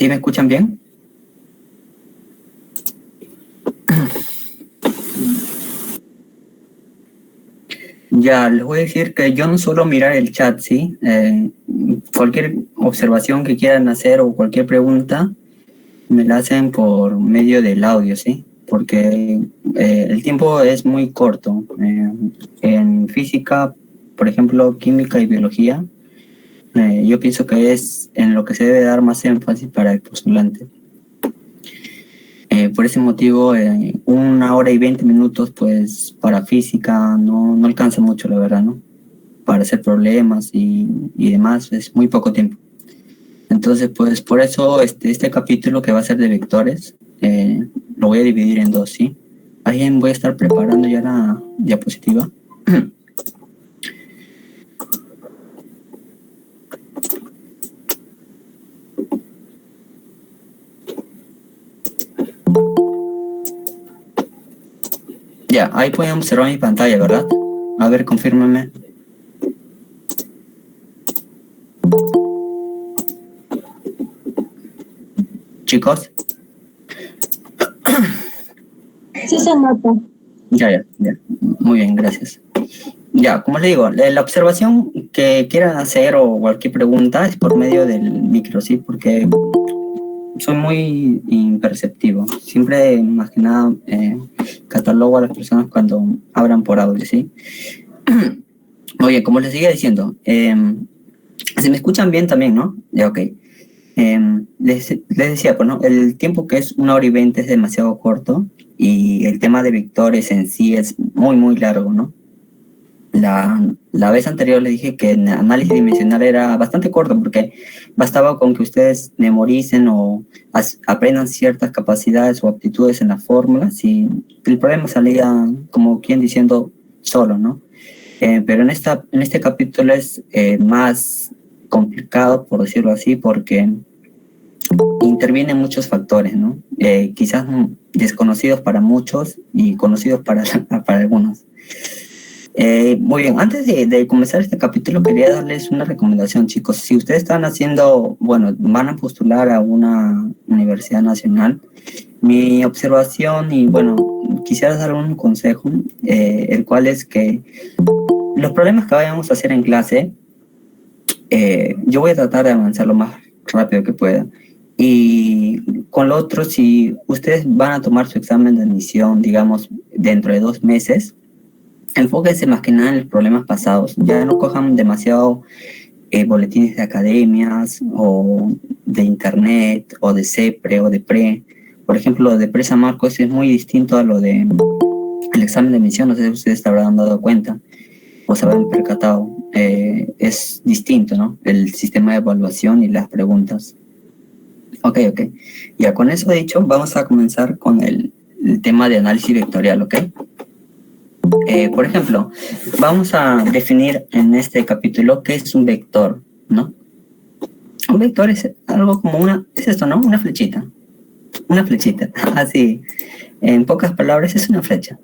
¿Sí me escuchan bien? Ya, les voy a decir que yo no suelo mirar el chat, ¿sí? Cualquier observación que quieran hacer o cualquier pregunta me la hacen por medio del audio, ¿sí? Porque el tiempo es muy corto. En física, por ejemplo, química y biología, yo pienso que es en lo que se debe dar más énfasis para el postulante. Por ese motivo, 1 hora y 20 minutos, pues para física no alcanza mucho, la verdad, ¿no? Para hacer problemas y demás, es muy poco tiempo. Entonces, pues por eso este capítulo que va a ser de vectores, lo voy a dividir en dos, ¿sí? Alguien voy a estar preparando ya la diapositiva. Ya, ahí pueden observar mi pantalla, ¿verdad? A ver, confírmame. Chicos. Sí se nota. Ya. Muy bien, gracias. Ya, como les digo, la observación que quieran hacer o cualquier pregunta es por medio del micro, ¿sí? Porque soy muy imperceptivo. Siempre, más que nada, catalogo a las personas cuando hablan por audio, ¿sí? Oye, como les seguía diciendo, se me escuchan bien también, ¿no? Ya, ok. Les decía, pues, ¿no? El tiempo que es 1 hora y 20 es demasiado corto y el tema de vectores en sí es muy largo, ¿no? La vez anterior les dije que el análisis dimensional era bastante corto porque bastaba con que ustedes memoricen o aprendan ciertas capacidades o aptitudes en las fórmulas y el problema salía como quien diciendo solo, ¿no? Pero en este capítulo es más complicado, por decirlo así, porque intervienen muchos factores, ¿no? Quizás desconocidos para muchos y conocidos para algunos. Muy bien, antes de comenzar este capítulo quería darles una recomendación, chicos. Si ustedes están haciendo, bueno, van a postular a una universidad nacional, mi observación y bueno, quisiera dar un consejo, el cual es que los problemas que vayamos a hacer en clase, yo voy a tratar de avanzar lo más rápido que pueda. Y con lo otro, si ustedes van a tomar su examen de admisión, digamos, dentro de 2 meses, enfóquense más que nada en los problemas pasados. Ya no cojan demasiado boletines de academias o de internet o de CEPRE o de PRE. Por ejemplo, lo de PRE San Marcos es muy distinto a lo de el examen de admisión. No sé si ustedes se habrán dado cuenta o se habrán percatado. Es distinto, ¿no? El sistema de evaluación y las preguntas. Ok. Ya con eso dicho, vamos a comenzar con el tema de análisis vectorial, ¿ok? Por ejemplo, vamos a definir en este capítulo qué es un vector, ¿no? Un vector es algo como es esto, ¿no? Una flechita, así, en pocas palabras es una flecha.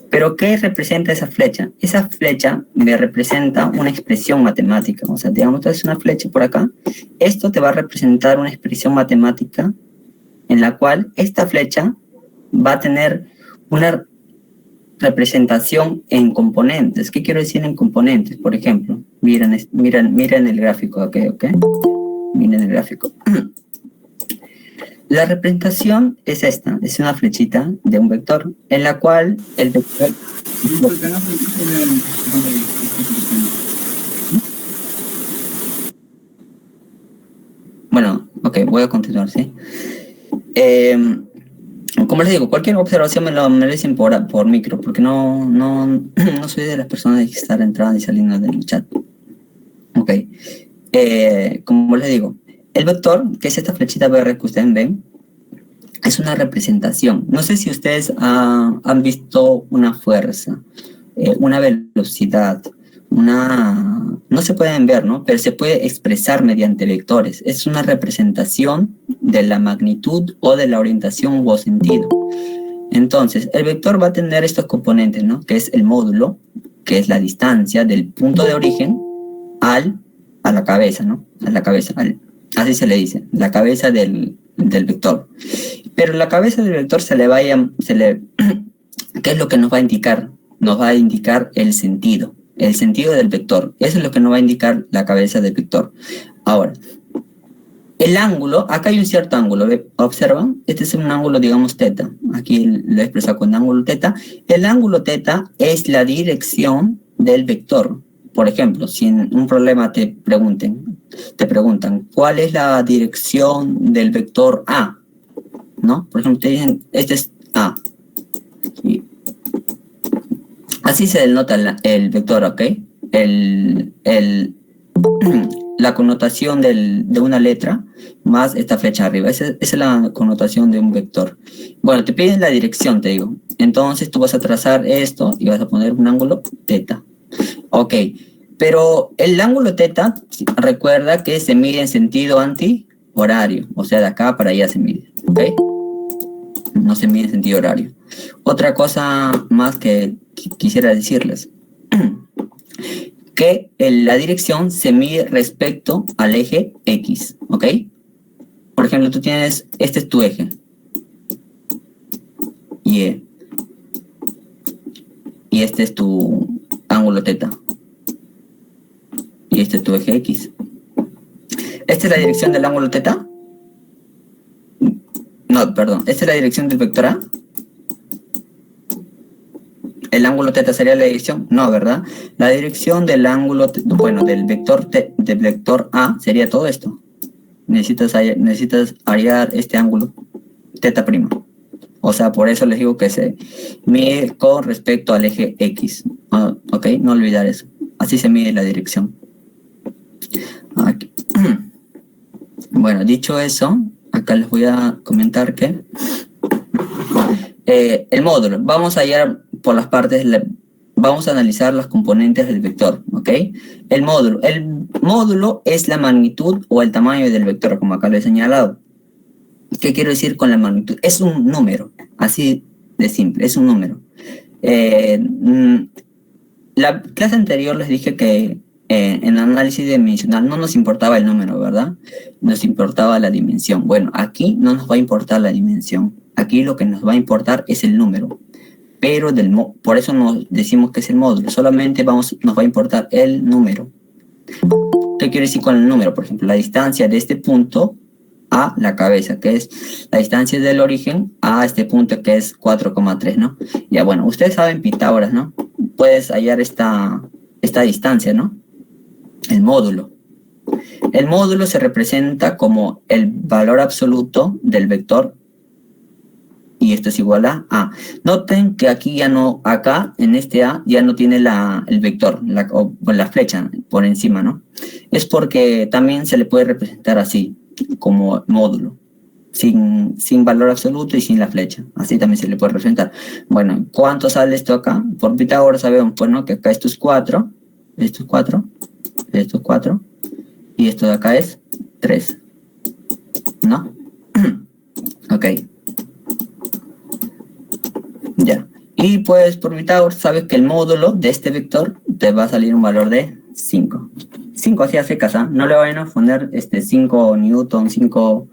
Pero ¿qué representa esa flecha? Esa flecha me representa una expresión matemática, o sea, digamos, es una flecha por acá, esto te va a representar una expresión matemática en la cual esta flecha va a tener una representación en componentes. ¿Qué quiero decir en componentes? Por ejemplo, miren el gráfico, ¿ok? Miren el gráfico. La representación es esta, es una flechita de un vector, en la cual el vector... Bueno, ok, voy a continuar, ¿sí? Como les digo, cualquier observación me lo merecen por micro, porque no soy de las personas que están entrando y saliendo del chat. Ok. Como les digo, el vector, que es esta flechita verde que ustedes ven, es una representación. No sé si ustedes han visto una fuerza, una velocidad, no se pueden ver, ¿no? Pero se puede expresar mediante vectores. Es una representación de la magnitud o de la orientación o sentido. Entonces, el vector va a tener estos componentes, ¿no? Que es el módulo, que es la distancia del punto de origen a la cabeza, ¿no? A la cabeza, Así se le dice, la cabeza del vector. Pero la cabeza del vector ¿qué es lo que nos va a indicar? Nos va a indicar el sentido del vector. Eso es lo que nos va a indicar la cabeza del vector. Ahora, el ángulo, acá hay un cierto ángulo, ¿observan? Este es un ángulo, digamos, teta. Aquí lo he expresado con ángulo teta. El ángulo teta es la dirección del vector. Por ejemplo, si en un problema te preguntan, ¿cuál es la dirección del vector A? ¿No? Por ejemplo, te dicen, este es A. Y así se denota el vector, ¿ok? La connotación de una letra más esta flecha arriba. Esa es la connotación de un vector. Bueno, te piden la dirección, te digo. Entonces tú vas a trazar esto y vas a poner un ángulo teta. Ok, pero el ángulo teta, recuerda que se mide en sentido antihorario. O sea, de acá para allá se mide. ¿Ok? No se mide en sentido horario. Otra cosa más que quisiera decirles. Que la dirección se mide respecto al eje X, ¿ok? Por ejemplo, tú tienes, este es tu eje, Y, y este es tu ángulo teta, y este es tu eje X. ¿Esta es la dirección del ángulo teta? No, perdón, ¿esta es la dirección del vector A? ¿El ángulo teta sería la dirección? No, ¿verdad? La dirección del ángulo, del vector A sería todo esto. Necesitas hallar este ángulo, teta prima. O sea, por eso les digo que se mide con respecto al eje X. ¿Ok? No olvidar eso. Así se mide la dirección. Aquí. Bueno, dicho eso, acá les voy a comentar que el módulo, vamos a hallar por las partes, vamos a analizar las componentes del vector, ¿ok? El módulo es la magnitud o el tamaño del vector, como acá lo he señalado. ¿Qué quiero decir con la magnitud? Es un número, así de simple, es un número. La clase anterior les dije que en análisis dimensional no nos importaba el número, ¿verdad? Nos importaba la dimensión. Bueno, aquí no nos va a importar la dimensión. Aquí lo que nos va a importar es el número. Pero por eso nos decimos que es el módulo. Solamente nos va a importar el número. ¿Qué quiere decir con el número? Por ejemplo, la distancia de este punto a la cabeza, que es la distancia del origen a este punto, que es 4,3, ¿no? Ya, bueno, ustedes saben Pitágoras, ¿no? Puedes hallar esta distancia, ¿no? El módulo. El módulo se representa como el valor absoluto del vector y esto es igual a A. Noten que aquí ya no, acá en este A ya no tiene el vector, la flecha por encima, ¿no? Es porque también se le puede representar así, como módulo, sin valor absoluto y sin la flecha. Así también se le puede representar. Bueno, ¿cuánto sale esto acá? Por Pitágoras sabemos, pues, ¿no? Que acá esto es 4, esto es 4, esto es 4, y esto de acá es 3, ¿no? Ok. Ya. Y pues por Pitágoras sabes que el módulo de este vector te va a salir un valor de 5. 5 así a secas, ¿ah? No le vayan a poner 5 newton, 5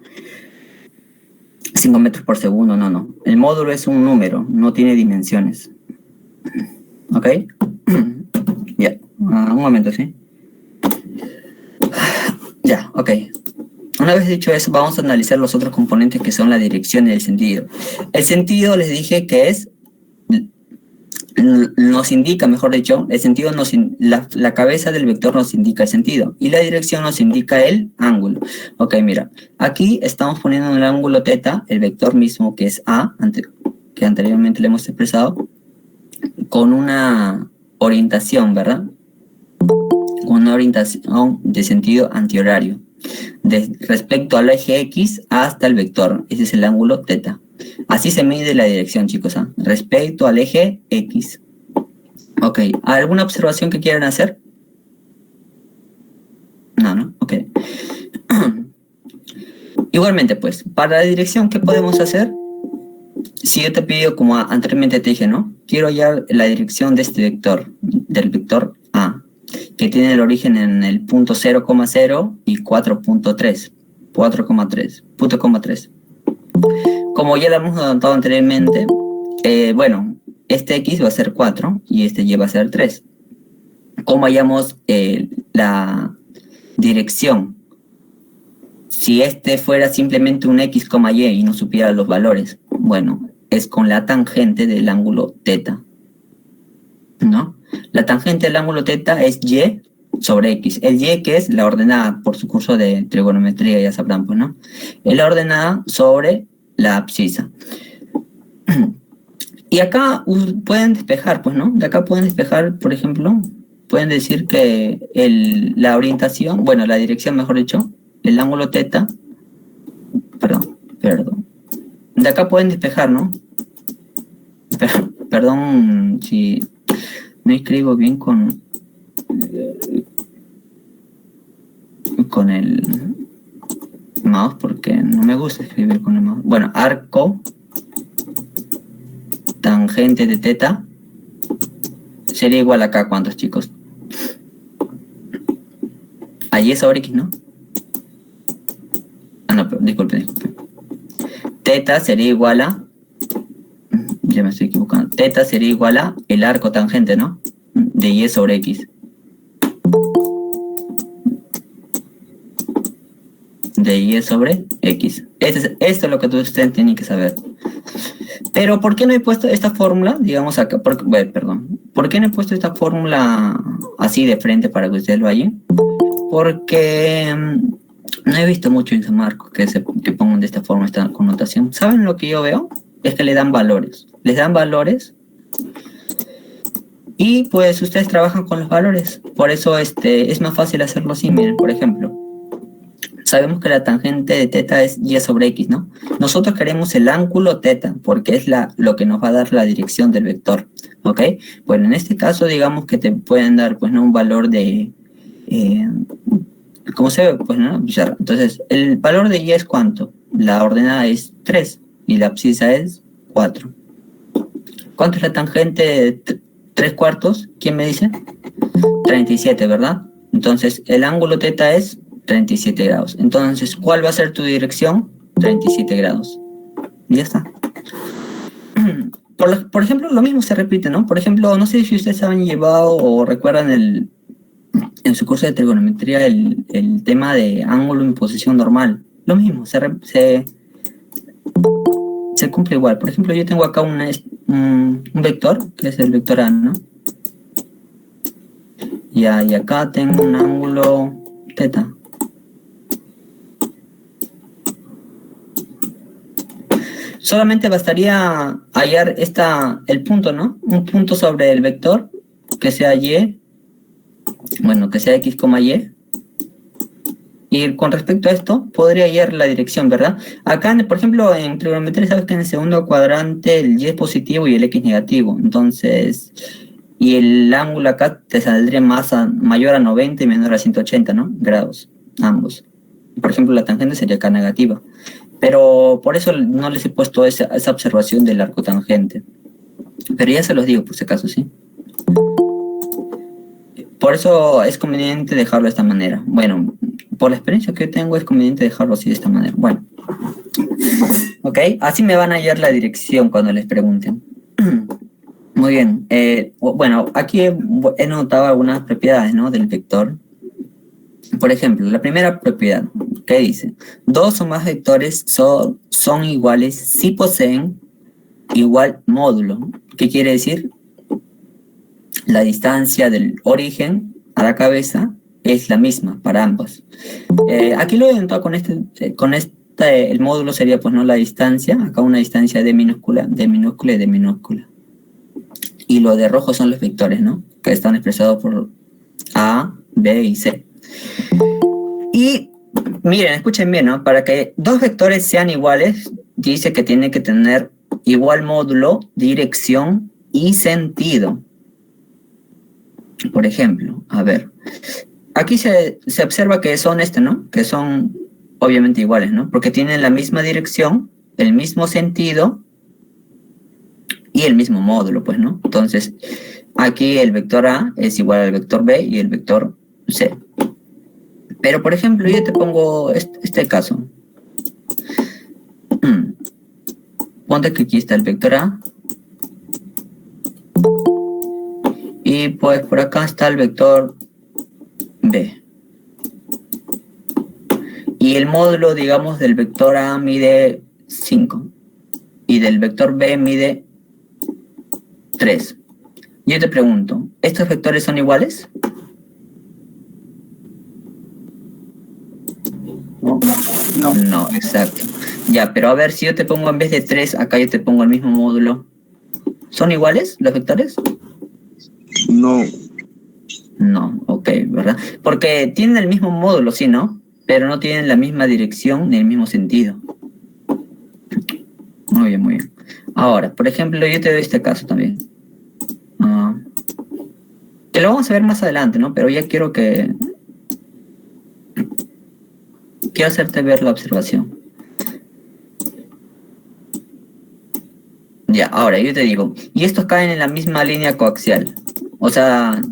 metros por segundo, no. El módulo es un número, no tiene dimensiones. ¿Ok? Ya. Un momento, ¿sí? Ya, ok. Una vez dicho eso, vamos a analizar los otros componentes que son la dirección y el sentido. El sentido les dije que nos indica, mejor dicho, el sentido la cabeza del vector nos indica el sentido y la dirección nos indica el ángulo. Ok, mira, aquí estamos poniendo en el ángulo teta, el vector mismo que es A, que anteriormente le hemos expresado, con una orientación, ¿verdad? Con una orientación de sentido antihorario, respecto al eje X hasta el vector. Ese es el ángulo teta. Así se mide la dirección, chicos, ¿eh? Respecto al eje X. Ok, ¿alguna observación que quieran hacer? No, ok. Igualmente, pues, para la dirección, ¿qué podemos hacer? Si yo te pido, como anteriormente te dije, ¿no? Quiero hallar la dirección de este vector, del vector A, que tiene el origen en el punto 0,0 y 4,3. 4,3. Como ya lo hemos notado anteriormente, bueno, este X va a ser 4 y este Y va a ser 3. ¿Cómo hallamos la dirección? Si este fuera simplemente un X, Y y no supiera los valores, bueno, es con la tangente del ángulo θ, ¿no? La tangente del ángulo θ es Y sobre X. El Y, que es la ordenada, por su curso de trigonometría, ya sabrán, pues, ¿no? Es la ordenada sobre la abscisa. Y acá pueden despejar, pues, ¿no? De acá pueden despejar, por ejemplo, pueden decir que la orientación, bueno, la dirección, mejor dicho, el ángulo θ, perdón. De acá pueden despejar, ¿no? Perdón si no escribo bien con el mouse, porque no me gusta escribir con el mouse. Bueno, arco tangente de θ sería igual acá, ¿cuántos, chicos? A Y sobre X, ¿no? Ah, no, disculpe. θ sería igual a... Ya me estoy equivocando. θ sería igual a el arco tangente, ¿no? De Y sobre X. De Y sobre X. Esto es lo que ustedes tienen que saber. Pero ¿por qué no he puesto esta fórmula? Digamos acá, perdón. ¿Por qué no he puesto esta fórmula así de frente para que ustedes lo hallen? Porque no he visto mucho en San Marcos que pongan de esta forma esta connotación. ¿Saben lo que yo veo? Es que le dan valores. Les dan valores y pues ustedes trabajan con los valores. Por eso es más fácil hacerlo así. Miren, por ejemplo, sabemos que la tangente de θ es Y sobre X, ¿no? Nosotros queremos el ángulo θ porque es lo que nos va a dar la dirección del vector, ¿ok? Bueno, en este caso digamos que te pueden dar pues, ¿no? Un valor de... ¿cómo se ve? Pues, ¿no? Entonces, el valor de Y es ¿cuánto? La ordenada es 3 y la abscisa es 4. ¿Cuánto es la tangente de 3/4? ¿Quién me dice? 37, ¿verdad? Entonces, el ángulo θ es 37 grados. Entonces, ¿cuál va a ser tu dirección? 37 grados. Y ya está. Por ejemplo, lo mismo se repite, ¿no? Por ejemplo, no sé si ustedes han llevado o recuerdan en su curso de trigonometría el tema de ángulo en posición normal. Lo mismo, se cumple igual. Por ejemplo, yo tengo acá un vector, que es el vector A, ¿no? Y acá tengo un ángulo θ. Solamente bastaría hallar el punto, ¿no? Un punto sobre el vector que sea Y, bueno, que sea X, Y. Y con respecto a esto, podría hallar la dirección, ¿verdad? Acá, por ejemplo, en trigonometría sabes que en el segundo cuadrante el Y es positivo y el X negativo. Entonces, y el ángulo acá te saldría mayor a 90 y menor a 180, ¿no? Grados, ambos. Por ejemplo, la tangente sería acá negativa. Pero por eso no les he puesto esa observación del arco tangente. Pero ya se los digo por si acaso, ¿sí? Por eso es conveniente dejarlo de esta manera. Bueno, por la experiencia que tengo es conveniente dejarlo así de esta manera. Bueno, ok, así me van a hallar la dirección cuando les pregunten. Muy bien, bueno, aquí he notado algunas propiedades, ¿no? Del vector. Por ejemplo, la primera propiedad, ¿qué dice? Dos o más vectores son iguales si poseen igual módulo. ¿Qué quiere decir? La distancia del origen a la cabeza es la misma para ambos. Aquí lo he notado con el módulo sería pues no la distancia, acá una distancia de minúscula y de minúscula. Y lo de rojo son los vectores, ¿no? Que están expresados por A, B y C. Y miren, escuchen bien, ¿no? Para que dos vectores sean iguales, dice que tienen que tener igual módulo, dirección y sentido. Por ejemplo, a ver, aquí se observa que son ¿no? Que son obviamente iguales, ¿no? Porque tienen la misma dirección, el mismo sentido y el mismo módulo, pues, ¿no? Entonces, aquí el vector A es igual al vector B y el vector C. Pero, por ejemplo, yo te pongo este caso. Ponte que aquí está el vector A. Y pues por acá está el vector B. Y el módulo, digamos, del vector A mide 5. Y del vector B mide 3. Yo te pregunto, ¿estos vectores son iguales? No, exacto. Ya, pero a ver, si yo te pongo en vez de 3, acá yo te pongo el mismo módulo. ¿Son iguales los vectores? No. No, ok, ¿verdad? Porque tienen el mismo módulo, sí, ¿no? Pero no tienen la misma dirección ni el mismo sentido. Muy bien, muy bien. Ahora, por ejemplo, yo te doy este caso también. Que lo vamos a ver más adelante, ¿no? Pero ya quiero hacerte ver la observación. Ya, ahora yo te digo, y estos caen en la misma línea coaxial. O sea,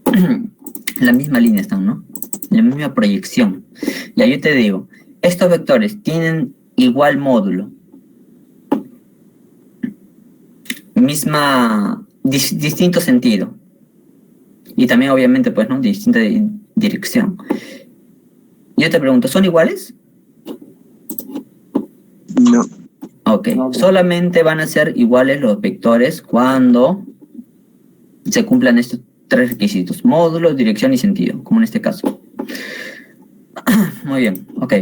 en la misma línea están, ¿no? En la misma proyección. Ya, yo te digo, estos vectores tienen igual módulo. Distinto sentido. Y también, obviamente, pues, ¿no? Distinta dirección. Yo te pregunto, ¿son iguales? No. Ok, solamente van a ser iguales los vectores cuando se cumplan estos 3 requisitos: módulo, dirección y sentido, como en este caso. Muy bien, ok.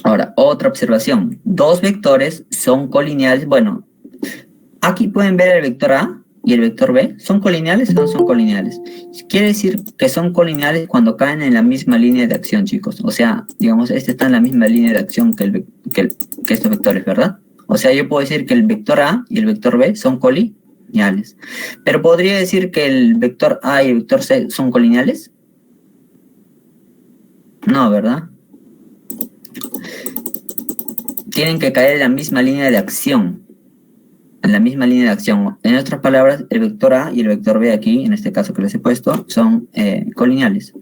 Ahora, otra observación. 2 vectores son colineales. Bueno, aquí pueden ver el vector A y el vector B. ¿Son colineales o no son colineales? Quiere decir que son colineales cuando caen en la misma línea de acción, chicos. O sea, digamos, este está en la misma línea de acción que estos vectores, ¿verdad? O sea, yo puedo decir que el vector A y el vector B son colineales. Pero ¿podría decir que el vector A y el vector C son colineales? No, ¿verdad? Tienen que caer en la misma línea de acción. En la misma línea de acción. En otras palabras, el vector A y el vector B aquí, en este caso que les he puesto, son colineales.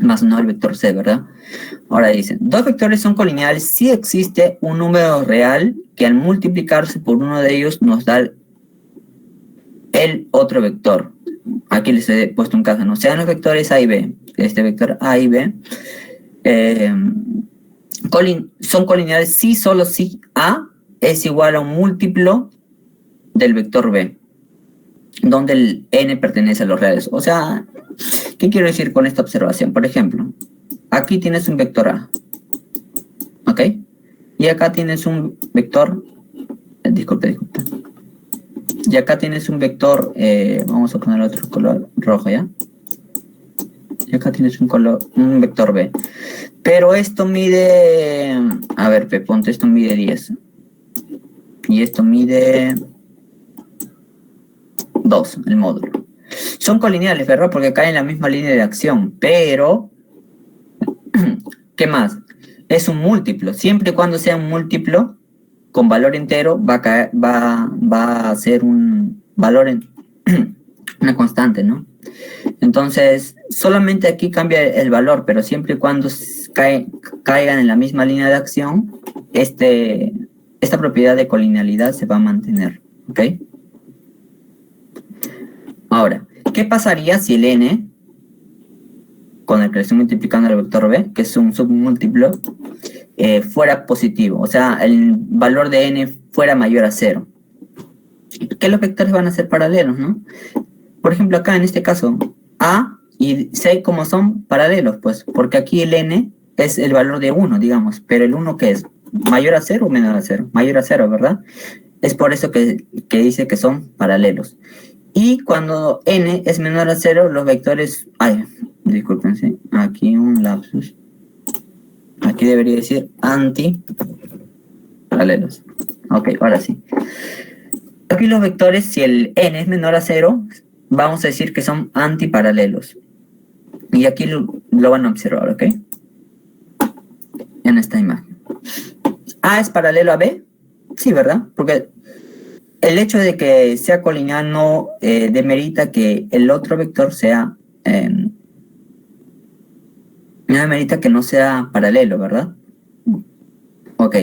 Más no el vector C, ¿verdad? Ahora dicen, 2 vectores son colineales si existe un número real que al multiplicarse por uno de ellos nos da el otro vector. Aquí les he puesto un caso, ¿no? Sean los vectores A y B. Este vector A y B son colineales si solo si A es igual a un múltiplo del vector B, donde el n pertenece a los reales. O sea, ¿qué quiero decir con esta observación? Por ejemplo, aquí tienes un vector A, ¿ok? Y acá tienes un vector, disculpe. Y acá tienes un vector, vamos a poner otro color rojo, ¿ya? Y acá tienes un vector B. Pero esto mide, a ver, ponte, esto mide 10. Y esto mide 2, el módulo. Son colineales, ¿verdad? Porque caen en la misma línea de acción, pero ¿qué más? Es un múltiplo. Siempre y cuando sea un múltiplo con valor entero, va a ser un valor una constante, ¿no? Entonces, solamente aquí cambia el valor, pero siempre y cuando caigan en la misma línea de acción, esta propiedad de colinealidad se va a mantener, ¿ok? Ahora, ¿qué pasaría si el n, con el que le estoy multiplicando al vector b, que es un submúltiplo, fuera positivo? O sea, el valor de n fuera mayor a 0. ¿Qué los vectores van a ser paralelos, no? Por ejemplo, acá en este caso, a y c como son paralelos, pues, porque aquí el n es el valor de 1, digamos, pero el 1 ¿qué es? ¿Mayor a 0 o menor a 0? Mayor a 0, ¿verdad? Es por eso que dice que son paralelos. Y cuando n es menor a 0, los vectores... Ay, disculpen, ¿sí? Aquí un lapsus. Aquí debería decir antiparalelos. Ok, ahora sí. Aquí los vectores, si el n es menor a 0, vamos a decir que son antiparalelos. Y aquí lo van a observar, ¿ok? En esta imagen. ¿A es paralelo a B? Sí, ¿verdad? Porque el hecho de que sea colineal no demerita que el otro vector sea no amerita que no sea paralelo, ¿verdad? Ok.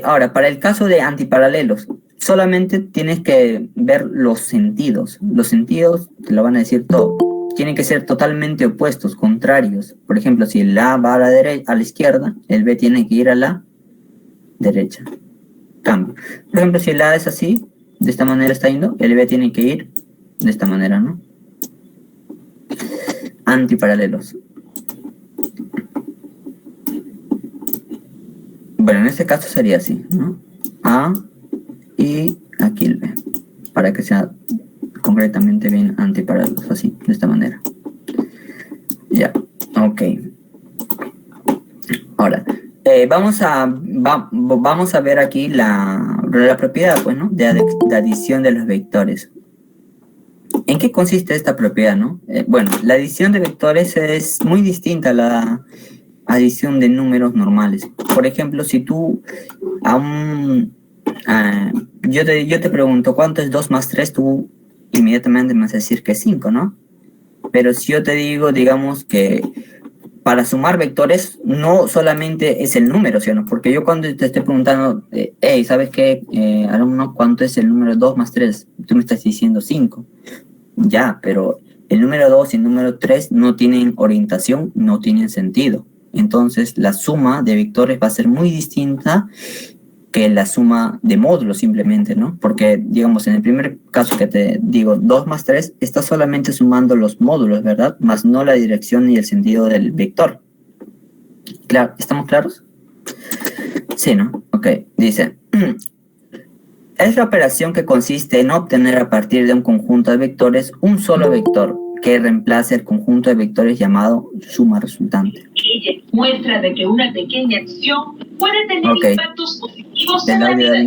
Ahora, para el caso de antiparalelos, solamente tienes que ver los sentidos. Los sentidos te lo van a decir todo. Tienen que ser totalmente opuestos, contrarios. Por ejemplo, si el A va a a la izquierda, el B tiene que ir a la derecha. Cambio. Por ejemplo, si el A es así, de esta manera está yendo, el B tiene que ir de esta manera, ¿no? Antiparalelos. Bueno, en este caso sería así, ¿no? A y aquí el B, para que sea concretamente bien antiparalelos, así, de esta manera. Ya, ok. Ahora, vamos a ver aquí la propiedad, pues, ¿no? De adición de los vectores. ¿En qué consiste esta propiedad, no? Bueno, la adición de vectores es muy distinta a la adición de números normales. Por ejemplo, si tú yo te pregunto ¿cuánto es 2 más 3? Tú inmediatamente me vas a decir que es 5, ¿no? Pero si yo te digo, digamos que para sumar vectores no solamente es el número, ¿sí o no? Porque yo cuando te estoy preguntando, hey, ¿sabes qué? Alumno, ¿cuánto es el número 2 más 3? Tú me estás diciendo 5. Ya, pero el número 2 y el número 3 no tienen orientación, no tienen sentido. Entonces, la suma de vectores va a ser muy distinta que la suma de módulos simplemente, ¿no? Porque, digamos, en el primer caso que te digo, 2 más 3, está solamente sumando los módulos, ¿verdad? Más no la dirección ni el sentido del vector. Claro, ¿estamos claros? Sí, ¿no? Ok, dice... Es la operación que consiste en obtener a partir de un conjunto de vectores un solo vector que reemplace el conjunto de vectores llamado suma resultante. Ella muestra de que una pequeña acción puede tener impactos positivos en la vida de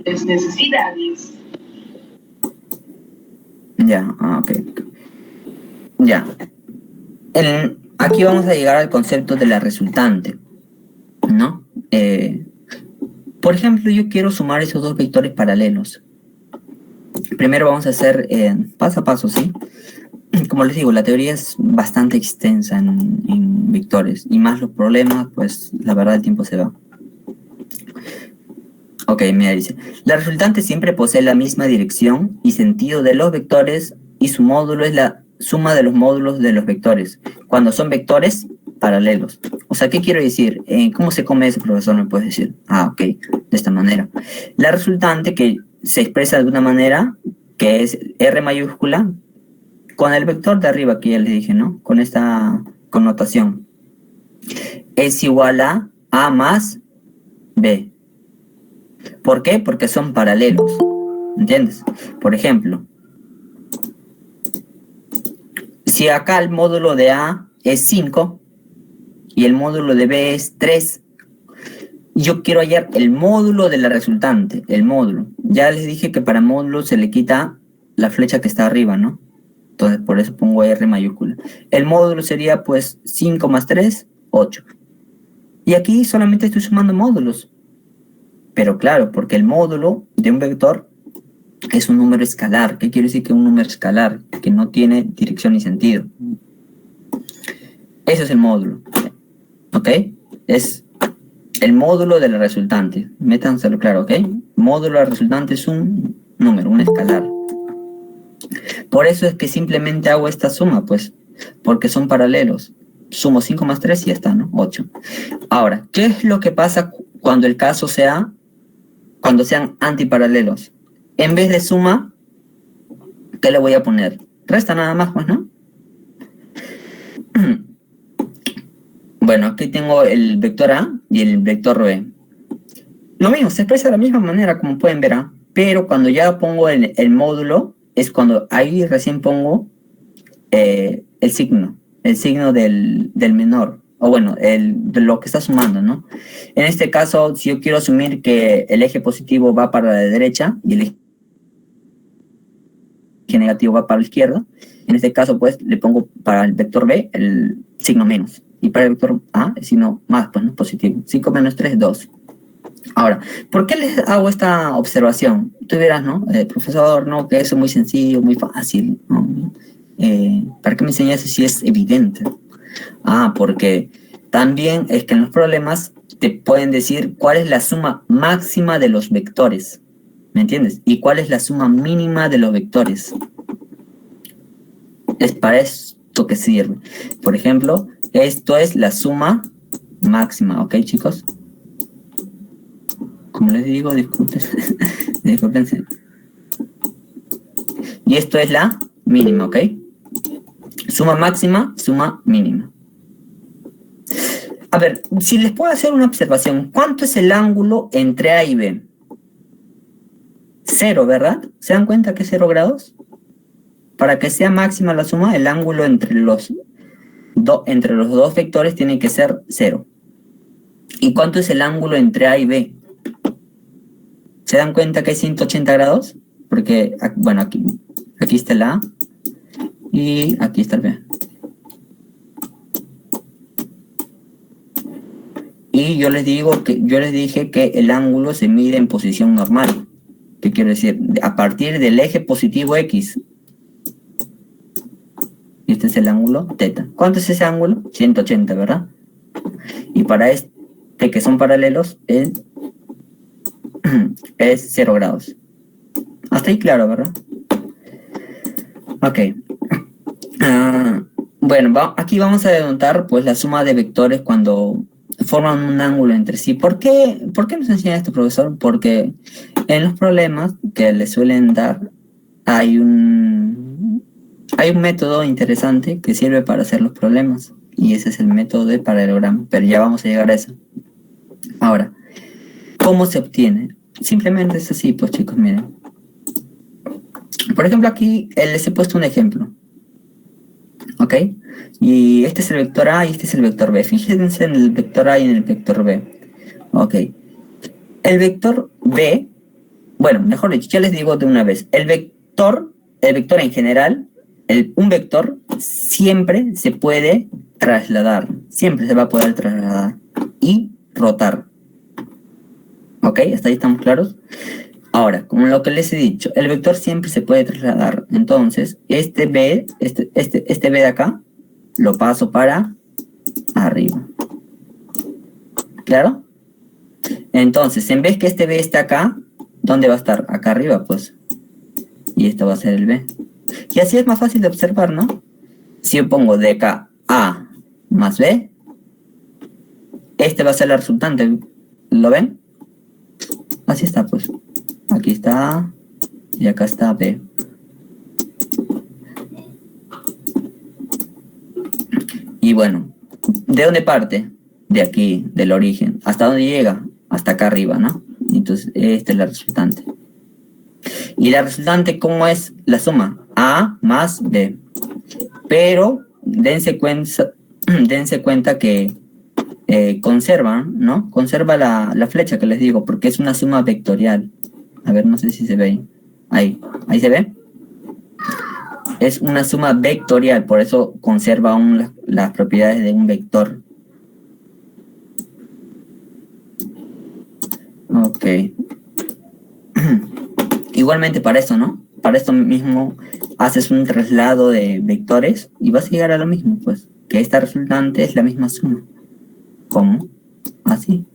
las necesidades. Ya, ok. Ya. Aquí vamos a llegar al concepto de la resultante, ¿no? Por ejemplo, yo quiero sumar esos dos vectores paralelos. Primero vamos a hacer paso a paso, ¿sí? Como les digo, la teoría es bastante extensa en vectores. Y más los problemas, pues la verdad el tiempo se va. Ok, mira, dice. La resultante siempre posee la misma dirección y sentido de los vectores y su módulo es la suma de los módulos de los vectores. Cuando son vectores paralelos. O sea, ¿qué quiero decir? ¿Cómo se come eso, profesor? ¿Me puedes decir? Ah, ok, de esta manera. La resultante que se expresa de una manera que es R mayúscula con el vector de arriba que ya les dije, ¿no? Con esta connotación. Es igual a A más B. ¿Por qué? Porque son paralelos. ¿Entiendes? Por ejemplo, si acá el módulo de A es 5 y el módulo de B es 3, yo quiero hallar el módulo de la resultante, el módulo. Ya les dije que para módulo se le quita la flecha que está arriba, ¿no? Entonces por eso pongo R mayúscula. El módulo sería pues 5 más 3, 8. Y aquí solamente estoy sumando módulos. Pero claro, porque el módulo de un vector es un número escalar. ¿Qué quiere decir que un número escalar? Que no tiene dirección ni sentido. Ese es el módulo. ¿Ok? Es el módulo de la resultante. Métanselo claro, ¿ok? Módulo de la resultante es un número, un escalar. Por eso es que simplemente hago esta suma, pues. Porque son paralelos. Sumo 5 más 3 y ya está, ¿no? 8. Ahora, ¿qué es lo que pasa cuando el caso sea... cuando sean antiparalelos? En vez de suma, ¿qué le voy a poner? Resta nada más, pues, ¿no? Bueno, aquí tengo el vector A y el vector B. Lo mismo, se expresa de la misma manera, como pueden ver, ¿ah? Pero cuando ya pongo el módulo, es cuando ahí recién pongo el signo del menor. O bueno, de lo que está sumando, ¿no? En este caso, si yo quiero asumir que el eje positivo va para la derecha y el eje negativo va para la izquierda, en este caso, pues, le pongo para el vector B el signo menos. Y para el vector A, el signo más, pues, ¿no? Positivo. 5 menos 3, 2. Ahora, ¿por qué les hago esta observación? Tú dirás, ¿no? Profesor, no, que eso es muy sencillo, muy fácil, ¿no? ¿Para qué me enseñas si es evidente? Ah, porque también es que en los problemas te pueden decir cuál es la suma máxima de los vectores. ¿Me entiendes? Y cuál es la suma mínima de los vectores. Es para esto que sirve. Por ejemplo, esto es la suma máxima, ¿ok, chicos? Como les digo, disculpen. Discúlpense. Y esto es la mínima, ¿ok? Suma máxima, suma mínima. A ver, si les puedo hacer una observación, ¿cuánto es el ángulo entre A y B? 0, ¿verdad? ¿Se dan cuenta que es 0 grados? Para que sea máxima la suma, el ángulo entre los dos vectores tiene que ser 0. ¿Y cuánto es el ángulo entre A y B? ¿Se dan cuenta que es 180 grados? Porque, bueno, aquí está el A y aquí está el B. Y yo les dije que el ángulo se mide en posición normal. ¿Qué quiero decir? A partir del eje positivo X. Y este es el ángulo θ. ¿Cuánto es ese ángulo? 180, ¿verdad? Y para este, que son paralelos, es 0 grados. Hasta ahí claro, ¿verdad? Ok. Bueno, aquí vamos a denotar pues la suma de vectores cuando forman un ángulo entre sí. ¿Por qué nos enseña esto, profesor? Porque en los problemas que le suelen dar hay un método interesante que sirve para hacer los problemas. Y ese es el método de paralelogramo. Pero ya vamos a llegar a eso. Ahora, ¿cómo se obtiene? Simplemente es así, pues chicos, miren. Por ejemplo, aquí les he puesto un ejemplo. ¿Ok? Y este es el vector A y este es el vector B. Fíjense en el vector A y en el vector B. ¿Ok? El vector B, bueno, mejor dicho, ya les digo de una vez. El vector en general, un vector siempre se puede trasladar. Siempre se va a poder trasladar y rotar. ¿Ok? ¿Hasta ahí estamos claros? Ahora, como lo que les he dicho, el vector siempre se puede trasladar. Entonces, este B de acá, lo paso para arriba. ¿Claro? Entonces, en vez que este B esté acá, ¿dónde va a estar? Acá arriba, pues. Y esto va a ser el B. Y así es más fácil de observar, ¿no? Si yo pongo de acá A más B, este va a ser la resultante. ¿Lo ven? Así está, pues. Aquí está A y acá está B. Y bueno, ¿de dónde parte? De aquí, del origen. ¿Hasta dónde llega? Hasta acá arriba, ¿no? Entonces, esta es la resultante. ¿Y la resultante cómo es? La suma A más B. Pero dense cuenta que conserva, ¿no? Conserva la flecha que les digo, porque es una suma vectorial. A ver, no sé si se ve ahí. ¿Ahí se ve? Es una suma vectorial, por eso conserva aún las propiedades de un vector. Ok. Igualmente para esto, ¿no? Para esto mismo haces un traslado de vectores y vas a llegar a lo mismo, pues. Que esta resultante es la misma suma. ¿Cómo? Así.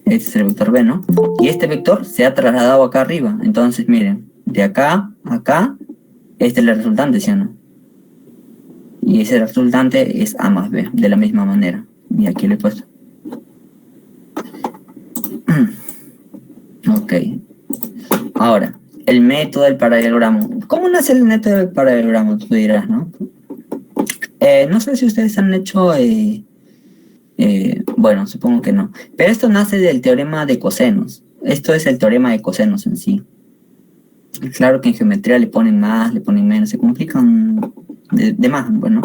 Este es el vector B, ¿no? Y este vector se ha trasladado acá arriba. Entonces, miren, de acá a acá, esta es la resultante, ¿sí o no? Y ese resultante es A más B, de la misma manera. Y aquí le he puesto. Ok. Ahora, el método del paralelogramo. ¿Cómo nace el método del paralelogramo? Tú dirás, ¿no? No sé si ustedes han hecho... bueno, supongo que no. Pero esto nace del teorema de cosenos. Esto es el teorema de cosenos en sí. Claro que en geometría le ponen más, le ponen menos, se complican de más, bueno.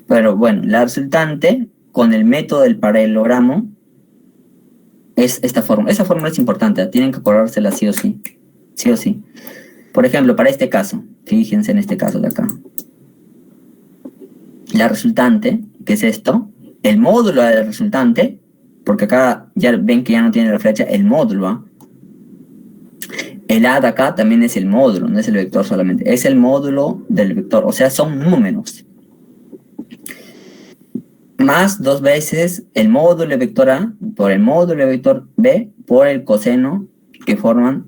Pero bueno, la resultante con el método del paralelogramo es esta fórmula. Esa fórmula es importante, tienen que acordársela sí o sí. Sí o sí. Por ejemplo, para este caso, fíjense en este caso de acá. La resultante, que es esto, el módulo de la resultante, porque acá ya ven que ya no tiene la flecha, el módulo, ¿ah? El A de acá también es el módulo, no es el vector solamente, es el módulo del vector, o sea, son números. más 2 veces el módulo de vector A por el módulo de vector B por el coseno que forman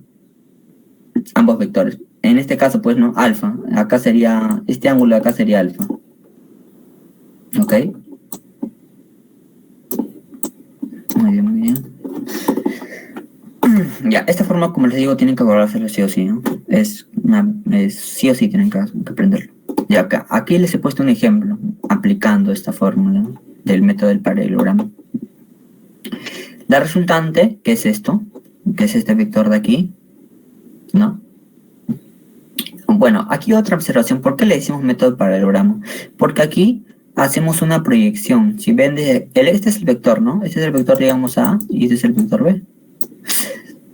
ambos vectores. En este caso, pues, ¿no? Alfa. Acá sería, este ángulo de acá sería alfa. ¿Ok? Muy bien, muy bien. Ya, esta forma, como les digo, tienen que acordárselo sí o sí, ¿no? Sí o sí tienen que aprenderlo. Y acá, aquí les he puesto un ejemplo aplicando esta fórmula, ¿no?, del método del paralelogramo. La resultante, que es esto, que es este vector de aquí, ¿no? Bueno, aquí otra observación. ¿Por qué le decimos método paralelogramo? Porque aquí hacemos una proyección. Si ven, este es el vector, ¿no? Este es el vector, digamos, A, y este es el vector B.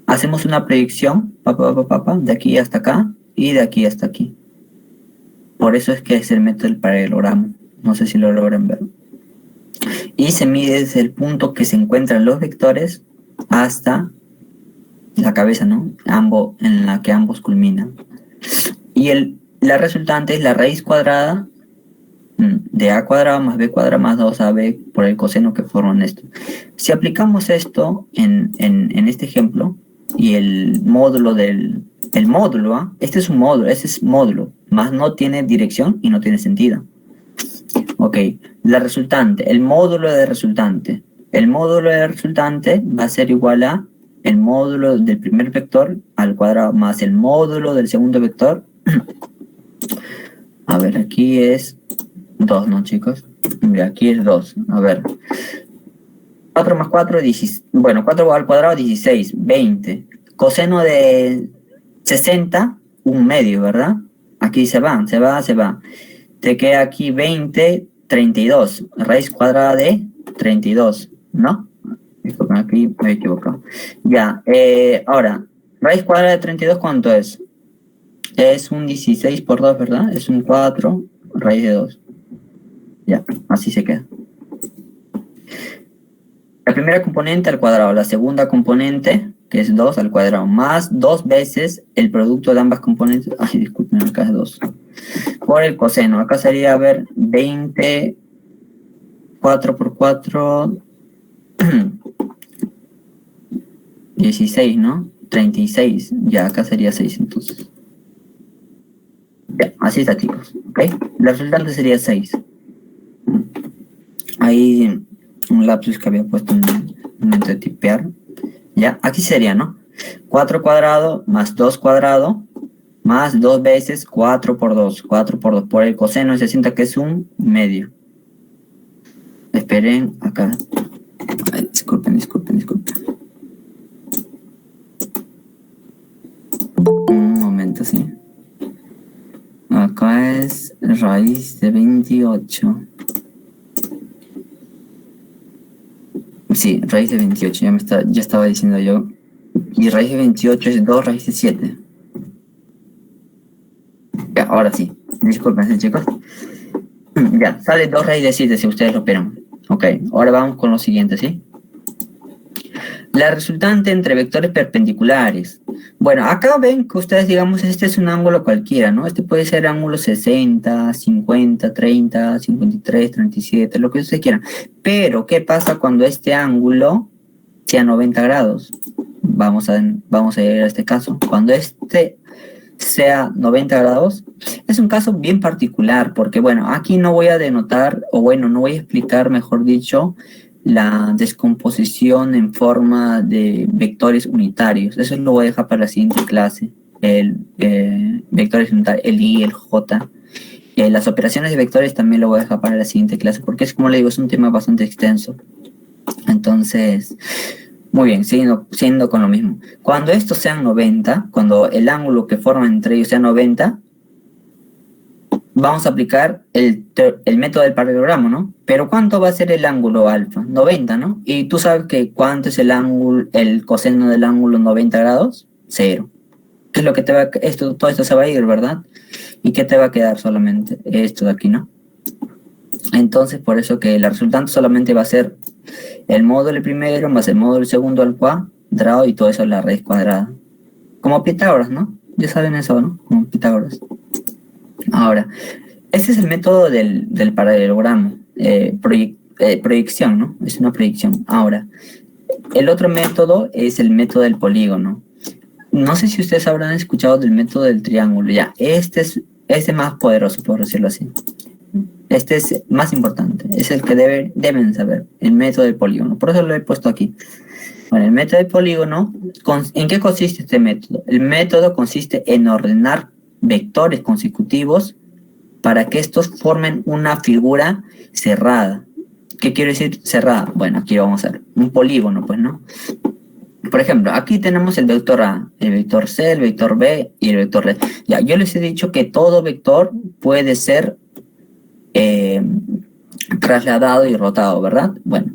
Hacemos una proyección, de aquí hasta acá, y de aquí hasta aquí. Por eso es que es el método del paralelogramo. No sé si lo logran ver. Y se mide desde el punto que se encuentran los vectores hasta la cabeza, ¿no? En la que ambos culminan. Y la resultante es la raíz cuadrada de A cuadrado más B cuadrado más 2AB por el coseno que forman esto. Si aplicamos esto en este ejemplo, y el módulo ¿ah? Este es un módulo, este es módulo, más no tiene dirección y no tiene sentido. Ok, la resultante, el módulo de resultante. El módulo de resultante va a ser igual a el módulo del primer vector al cuadrado más el módulo del segundo vector. A ver, aquí es 2, ¿no, chicos? Mira, aquí es 2. A ver. 4 más 4, 16. Bueno, 4 al cuadrado, 16. 20. Coseno de 60, un medio, ¿verdad? Aquí se va. Te queda aquí 20, 32. Raíz cuadrada de 32, ¿no? Disculpen, aquí me he equivocado. Ya, ahora, raíz cuadrada de 32, ¿cuánto es? Es un 16 por 2, ¿verdad? Es un 4 raíz de 2. Ya, así se queda. La primera componente al cuadrado, la segunda componente, que es 2 al cuadrado, más 2 veces el producto de ambas componentes. Ay, disculpen, acá es 2. Por el coseno, acá sería, a ver, 20, 4 por 4, 16, ¿no? 36, ya acá sería 6 entonces. Ya, así está, chicos, ¿ok? La resultante sería 6. Ahí un lapsus que había puesto en momento de tipear. Ya, aquí sería, ¿no? 4 cuadrado más 2 cuadrado más 2 veces 4 por 2. 4 por 2 por el coseno de 60, que es un medio. Esperen, acá. Ay, disculpen. Un momento, sí. Acá es raíz de 28. Sí, raíz de 28, ya estaba diciendo yo. Y raíz de 28 es 2 raíz de 7. Ya, ahora sí. Disculpen, chicos. Ya, sale 2 raíz de 7 si ustedes lo esperan. Ok, ahora vamos con lo siguiente, ¿sí? La resultante entre vectores perpendiculares. Bueno, acá ven que ustedes, digamos, este es un ángulo cualquiera, ¿no? Este puede ser ángulo 60, 50, 30, 53, 37, lo que ustedes quieran. Pero, ¿qué pasa cuando este ángulo sea 90 grados? Vamos a ir a este caso. Cuando este sea 90 grados, es un caso bien particular, porque, bueno, aquí no voy a denotar, o bueno, no voy a explicar, mejor dicho, la descomposición en forma de vectores unitarios. Eso lo voy a dejar para la siguiente clase. Vectores unitarios, el I, el J. Las operaciones de vectores también lo voy a dejar para la siguiente clase, porque es, como le digo, es un tema bastante extenso. Entonces, muy bien, siguiendo con lo mismo. Cuando estos sean 90, cuando el ángulo que forma entre ellos sea 90, vamos a aplicar el método del paralelogramo, ¿no? Pero ¿cuánto va a ser el ángulo alfa? 90, ¿no? Y tú sabes que ¿cuánto es el coseno del ángulo 90 grados? 0. ¿Qué es lo que te va a... todo esto se va a ir, ¿verdad? ¿Y qué te va a quedar solamente? Esto de aquí, ¿no? Entonces, por eso que la resultante solamente va a ser el módulo primero más el módulo segundo al cuadrado, y todo eso es la raíz cuadrada. Como Pitágoras, ¿no? Ya saben eso, ¿no? Como Pitágoras. Ahora, este es el método del paralelogramo. proyección, ¿no? Es una proyección. Ahora, el otro método es el método del polígono. No sé si ustedes habrán escuchado del método del triángulo. Ya, este es más poderoso, por decirlo así. Este es más importante. Es el que deben saber. El método del polígono. Por eso lo he puesto aquí. Bueno, el método del polígono, ¿en qué consiste este método? El método consiste en ordenar vectores consecutivos para que estos formen una figura cerrada. ¿Qué quiere decir cerrada? Bueno, aquí vamos a ver. Un polígono, pues, ¿no? Por ejemplo, aquí tenemos el vector A, el vector C, el vector B y el vector D. Ya, yo les he dicho que todo vector puede ser trasladado y rotado, ¿verdad? Bueno,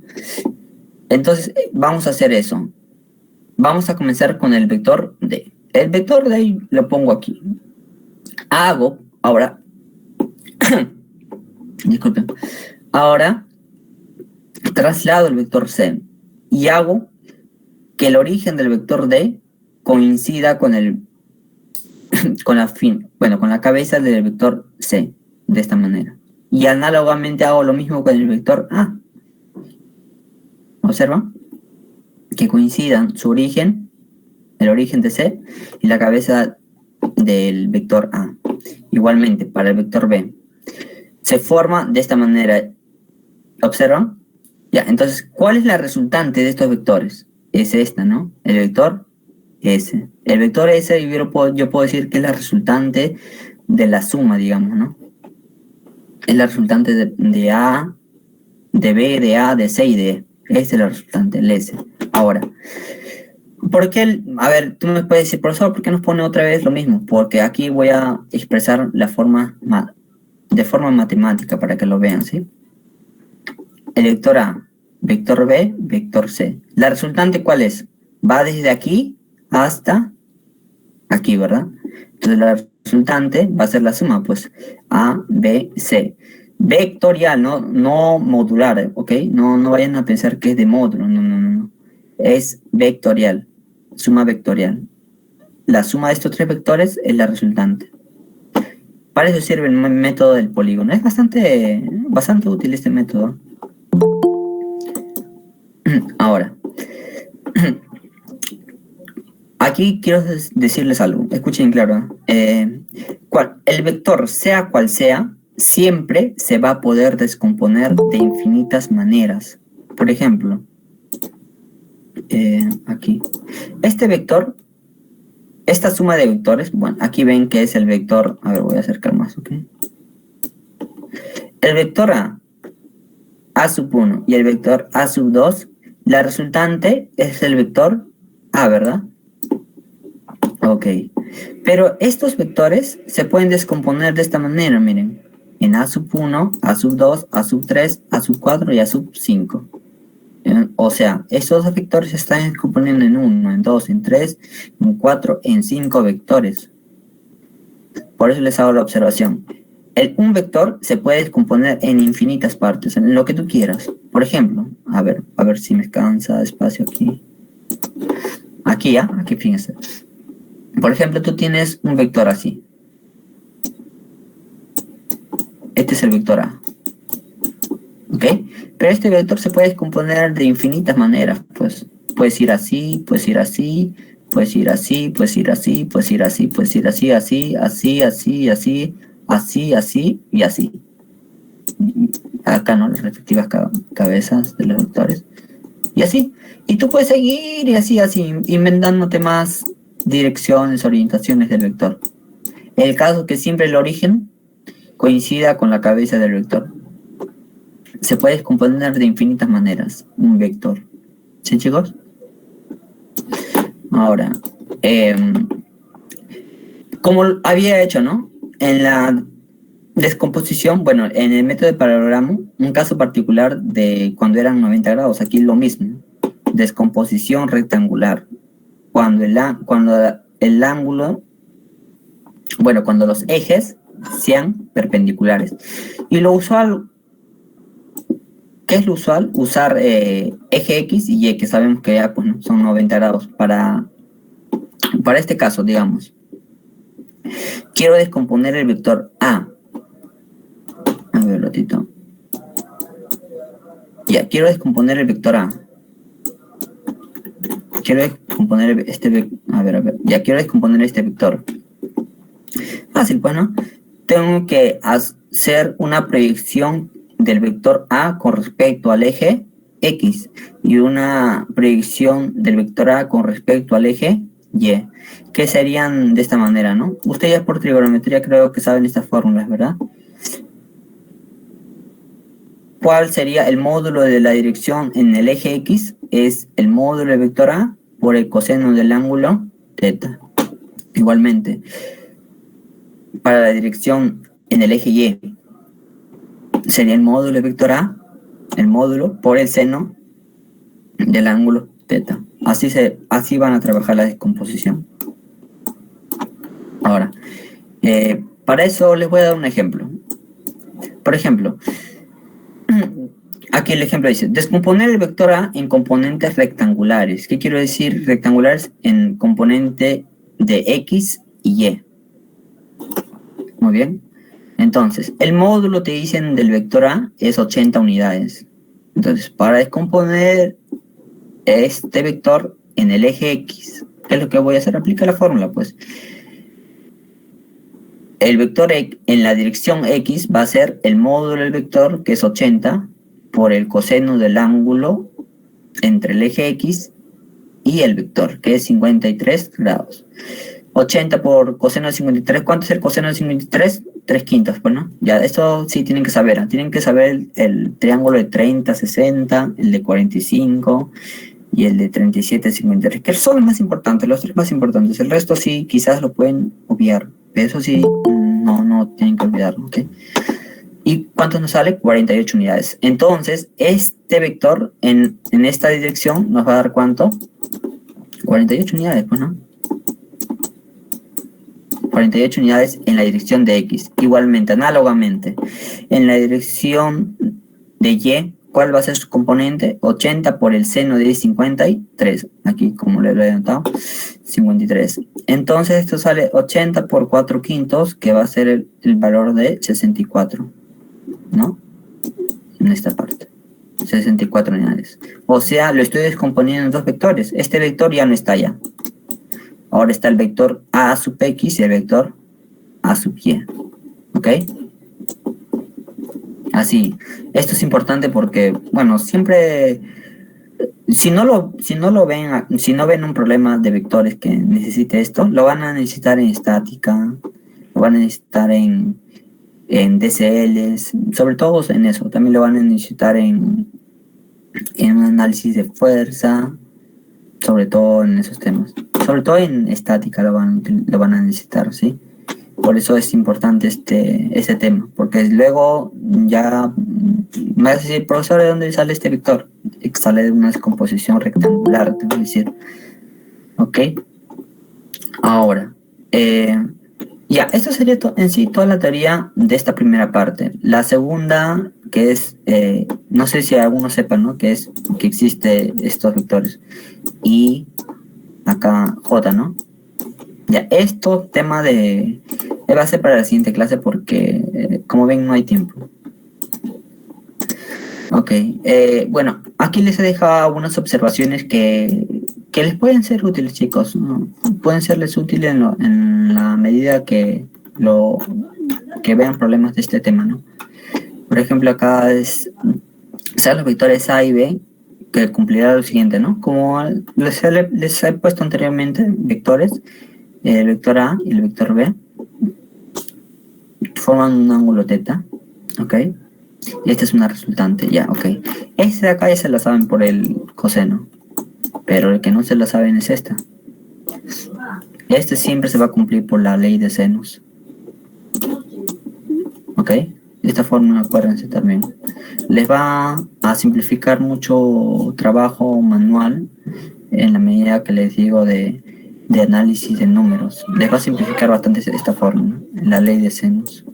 entonces vamos a hacer eso. Vamos a comenzar con el vector D. El vector D lo pongo aquí. Hago, ahora, disculpen, ahora traslado el vector C y hago que el origen del vector D coincida con con la cabeza del vector C, de esta manera. Y análogamente hago lo mismo con el vector A. ¿Observa? Que coincidan su origen, el origen de C, y la cabeza del vector A. Igualmente, para el vector B. Se forma de esta manera. ¿Observan? Ya, entonces, ¿cuál es la resultante de estos vectores? Es esta, ¿no? El vector S. El vector S yo puedo decir que es la resultante de la suma, digamos, ¿no? Es la resultante de A, de B, de A, de C y de E. Esa es la resultante, el S. Ahora, ¿por qué? A ver, tú me puedes decir, profesor, ¿por qué nos pone otra vez lo mismo? Porque aquí voy a expresar la forma de forma matemática para que lo vean, ¿sí? El vector A, vector B, vector C. ¿La resultante cuál es? Va desde aquí hasta aquí, ¿verdad? Entonces la resultante va a ser la suma, pues A, B, C. Vectorial, no modular, ¿ok? No vayan a pensar que es de módulo, no. Es vectorial, suma vectorial. La suma de estos tres vectores es la resultante. Para eso sirve el método del polígono. Es bastante útil este método. Ahora, aquí quiero decirles algo. Escuchen claro. El vector, sea cual sea, siempre se va a poder descomponer de infinitas maneras. Por ejemplo, aquí. Este vector, esta suma de vectores, bueno, aquí ven que es el vector, a ver, voy a acercar más, ¿ok? El vector A sub 1 y el vector A sub 2, la resultante es el vector A, ¿verdad? Ok. Pero estos vectores se pueden descomponer de esta manera, miren. En A sub 1, A sub 2, A sub 3, A sub 4 y A sub 5. O sea, estos dos vectores se están descomponiendo en 1, en 2, en 3, en 4, en 5 vectores. Por eso les hago la observación. Un vector se puede descomponer en infinitas partes, en lo que tú quieras. Por ejemplo, a ver si me cansa espacio aquí. Aquí fíjense. Por ejemplo, tú tienes un vector así. Este es el vector A. ¿Ok? Pero este vector se puede descomponer de infinitas maneras. Pues puedes ir así, puedes ir así, puedes ir así, puedes ir así, puedes ir así, puedes ir así, así, así, así, así, así, así y así. Acá, ¿no? Las respectivas cabezas de los vectores. Y así. Y tú puedes seguir y así, inventándote más direcciones, orientaciones del vector. El caso que siempre el origen coincida con la cabeza del vector. Se puede descomponer de infinitas maneras un vector. ¿Sí, chicos? Ahora, como había hecho, ¿no? En la descomposición, bueno, en el método de paralelogramo, un caso particular de cuando eran 90 grados, aquí lo mismo. Descomposición rectangular. Cuando el ángulo, bueno, cuando los ejes sean perpendiculares. Y lo usual, ¿qué es lo usual? Usar eje X y Y, que sabemos que ya pues, son 90 grados. Para este caso, digamos, quiero descomponer el vector A. A ver, ratito. Ya, quiero descomponer el vector A. Quiero descomponer ya quiero descomponer este vector. Fácil, pues, ¿no? Tengo que hacer una proyección del vector A con respecto al eje X y una proyección del vector A con respecto al eje Y, que serían de esta manera, ¿no? Ustedes por trigonometría creo que saben estas fórmulas, ¿verdad? ¿Cuál sería el módulo de la dirección en el eje X? Es el módulo del vector A por el coseno del ángulo θ. Igualmente, para la dirección en el eje Y, sería el módulo del vector A, el módulo por el seno del ángulo θ. Así van a trabajar la descomposición. Ahora, para eso les voy a dar un ejemplo. Por ejemplo, aquí el ejemplo dice, descomponer el vector A en componentes rectangulares. ¿Qué quiero decir? Rectangulares en componente de X y Y. Muy bien. Entonces, el módulo te dicen del vector A es 80 unidades. Entonces, para descomponer este vector en el eje X, ¿qué es lo que voy a hacer? Aplica la fórmula, pues. El vector en la dirección X va a ser el módulo del vector, que es 80, por el coseno del ángulo entre el eje X y el vector, que es 53 grados. 80 por coseno de 53, ¿cuánto es el coseno de 53? 3/5, pues, ¿no? Ya, esto sí tienen que saber, ¿eh? Tienen que saber el triángulo de 30, 60, el de 45 y el de 37, 53, que son los más importantes, los tres más importantes. El resto sí, quizás lo pueden obviar, pero eso sí, no tienen que olvidarlo, ¿ok? ¿Y cuánto nos sale? 48 unidades. Entonces, este vector en esta dirección nos va a dar ¿cuánto? 48 unidades, pues, ¿no? 48 unidades en la dirección de X. Igualmente, análogamente, en la dirección de Y, ¿cuál va a ser su componente? 80 por el seno de 53. Aquí, como le he anotado, 53. Entonces, esto sale 80 por 4/5, que va a ser el valor de 64. ¿No? En esta parte. 64 unidades. O sea, lo estoy descomponiendo en dos vectores. Este vector ya no está allá. Ahora está el vector A sub X y el vector A sub Y. ¿Ok? Así. Esto es importante porque, bueno, siempre... Si no ven un problema de vectores que necesite esto, lo van a necesitar en estática, lo van a necesitar en DCLs, sobre todo en eso. También lo van a necesitar en un análisis de fuerza, sobre todo en esos temas. Sobre todo en estática lo van a necesitar, ¿sí? Por eso es importante este tema, porque luego ya me vas a decir, profesor, ¿de dónde sale este vector? Sale de una descomposición rectangular, te voy a decir. ¿Ok? Ahora, ya, esto sería en sí toda la teoría de esta primera parte. La segunda, que es, no sé si algunos sepan, ¿no? Que existe estos vectores. Y acá J, ¿no? Ya, esto tema va a ser para la siguiente clase porque, como ven, no hay tiempo. Ok, bueno, aquí les he dejado algunas observaciones que les pueden ser útiles, chicos, ¿no? Pueden serles útiles en la medida que vean problemas de este tema, ¿no? Por ejemplo, acá sean los vectores A y B, que cumplirá lo siguiente, ¿no? Como les he puesto anteriormente, vectores, el vector A y el vector B forman un ángulo θ, ¿ok? Y esta es una resultante, ya, ok. Este de acá ya se la saben por el coseno, pero el que no se la saben es esta. Este siempre se va a cumplir por la ley de senos. ¿Ok? De esta forma, acuérdense también. Les va a simplificar mucho trabajo manual en la medida que les digo de análisis de números. Les va a simplificar bastante esta forma, la ley de senos.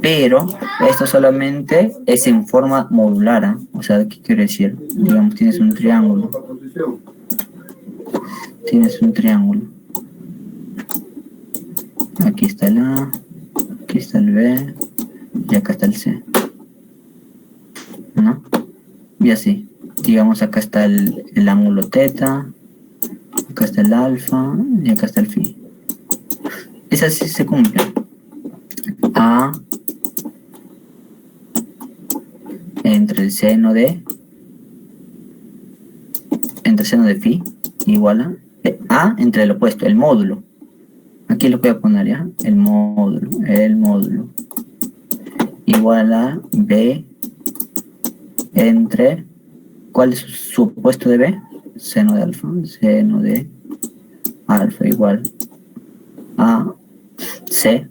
Pero esto solamente es en forma modular, ¿eh? O sea, ¿qué quiere decir? Digamos, tienes un triángulo. Aquí está el A, aquí está el B y acá está el C, ¿no? y así. Digamos, acá está el ángulo teta, acá está el alfa y acá está el phi. Esas sí se cumplen. A entre el seno de phi igual a entre el opuesto, el módulo. Aquí lo voy a poner ya, el módulo igual a b entre, ¿cuál es su opuesto de b? Seno de alfa igual a c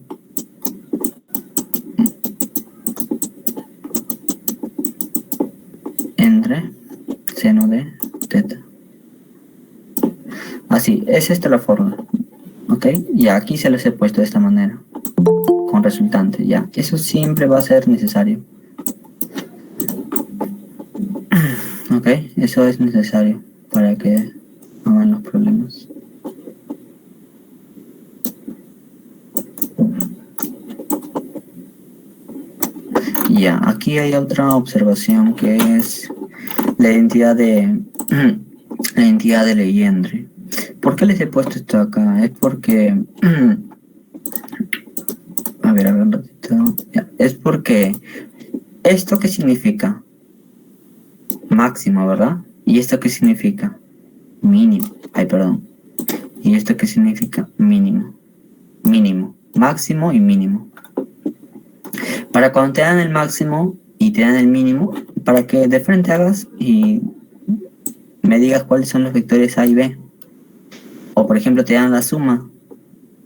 entre seno de teta. Así, es esta la fórmula. ¿Ok? Y aquí se los he puesto de esta manera. Con resultante, ya. Eso siempre va a ser necesario. ¿Ok? Eso es necesario para que no hagan los problemas. Ya, aquí hay otra observación que es la identidad de la identidad de Legendre. ¿Por qué les he puesto esto acá? Es porque a ver un ratito. Ya, es porque esto qué significa máximo, ¿verdad? Y esto qué significa mínimo. Ay, perdón. Y esto qué significa mínimo. Máximo y mínimo. Para cuando te dan el máximo y te dan el mínimo, para que de frente hagas y me digas cuáles son los vectores A y B. O por ejemplo te dan la suma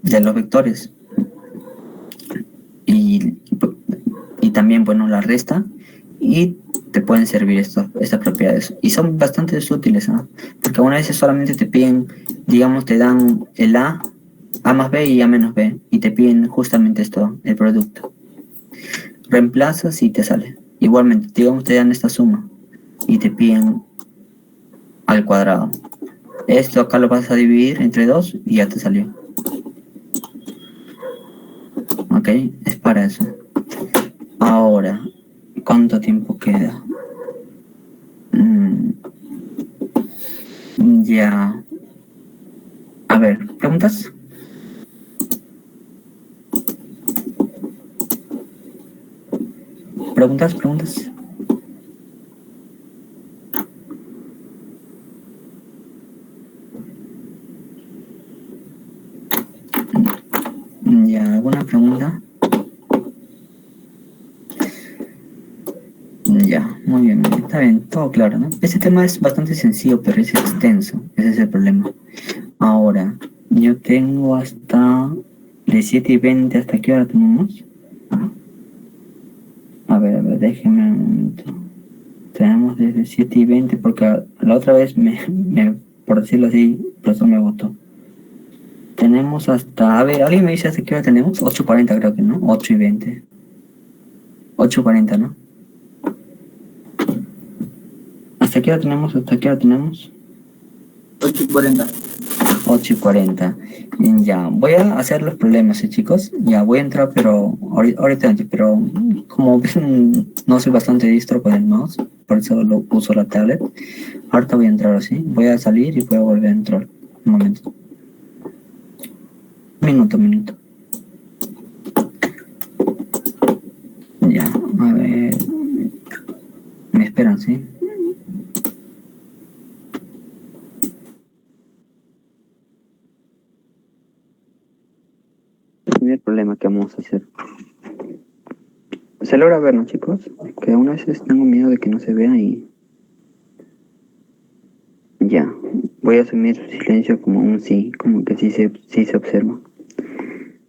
de los vectores. Y también, bueno, la resta. Y te pueden servir estas propiedades. Y son bastante útiles, ¿no? Porque algunas veces solamente te piden, digamos, te dan el A más B y A menos B. Y te piden justamente esto, el producto. Reemplazas y te sale. Igualmente, digamos, te dan esta suma y te piden al cuadrado. Esto acá lo vas a dividir entre 2 y ya te salió. Ok, es para eso. Ahora, ¿cuánto tiempo queda? Ya. A ver, ¿preguntas? ¿Preguntas? Ya, ¿alguna pregunta? Ya, muy bien, está bien, todo claro, ¿no? Este tema es bastante sencillo, pero es extenso, ese es el problema. Ahora, yo tengo hasta de 7:20, ¿hasta qué hora tenemos? A ver, déjenme un momento. Tenemos desde 7:20 porque la otra vez por decirlo así, por eso me votó. Tenemos hasta, a ver, ¿alguien me dice hasta qué hora tenemos? 8:40 creo que, ¿no? 8:20. 8:40, ¿no? ¿Hasta qué hora tenemos? 8:40. 8:40. Ya, voy a hacer los problemas, chicos. Ya, voy a entrar, pero ahorita, pero como ven, no soy bastante distro con el mouse, por eso lo uso la tablet. Ahorita voy a entrar así, voy a salir y voy a volver a entrar. Un momento. Minuto. Ya, a ver. Me esperan, ¿sí? El primer problema que vamos a hacer. ¿Se logra ver, no, chicos? Que a veces tengo miedo de que no se vea y... Ya, voy a asumir silencio como un sí, como que sí se observa.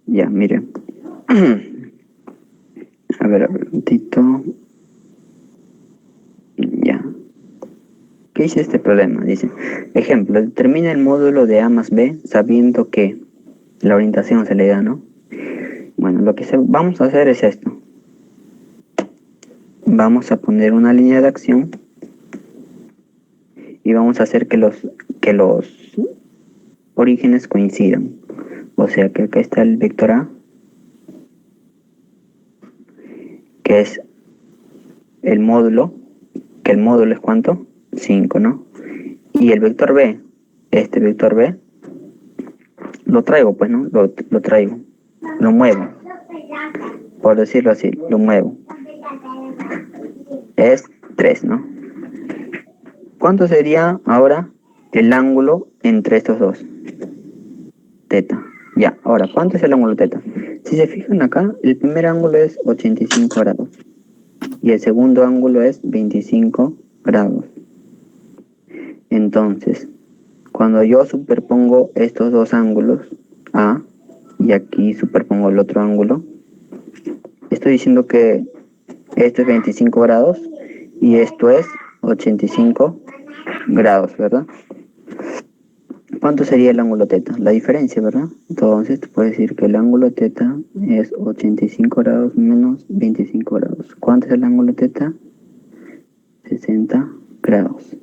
Ya, miren. A ver, un momentito. Ya. ¿Qué dice este problema? Dice, ejemplo, determina el módulo de A más B sabiendo que la orientación se le da, ¿no? Bueno, lo que vamos a hacer es esto. Vamos a poner una línea de acción y vamos a hacer que los orígenes coincidan. O sea que acá está el vector A, que es el módulo que el módulo es ¿cuánto? 5, ¿no? Y el vector B, este vector B, lo traigo, pues, ¿no? Lo traigo, lo muevo, por decirlo así, lo muevo. Es 3, ¿no? ¿Cuánto sería ahora el ángulo entre estos dos? Teta. Ya, ahora, ¿cuánto es el ángulo teta? Si se fijan acá, el primer ángulo es 85 grados y el segundo ángulo es 25 grados. Entonces, cuando yo superpongo estos dos ángulos, A, y aquí superpongo el otro ángulo, estoy diciendo que esto es 25 grados y esto es 85 grados, ¿verdad? ¿Cuánto sería el ángulo teta? La diferencia, ¿verdad? Entonces te puedes decir que el ángulo teta es 85 grados menos 25 grados. ¿Cuánto es el ángulo teta? 60 grados.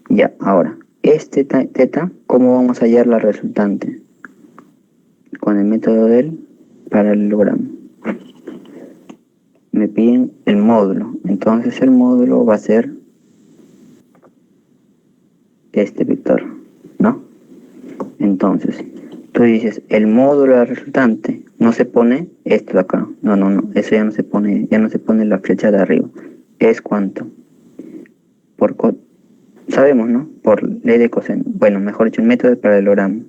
Ya, ahora, este teta, ¿cómo vamos a hallar la resultante? Con el método del paralelogramo. Me piden el módulo. Entonces el módulo va a ser este vector, ¿no? Entonces, tú dices, el módulo de la resultante no se pone esto de acá. No, eso ya no se pone la flecha de arriba. ¿Es cuánto? Sabemos, ¿no? Por ley de coseno. Bueno, mejor dicho, el método de paralelogramo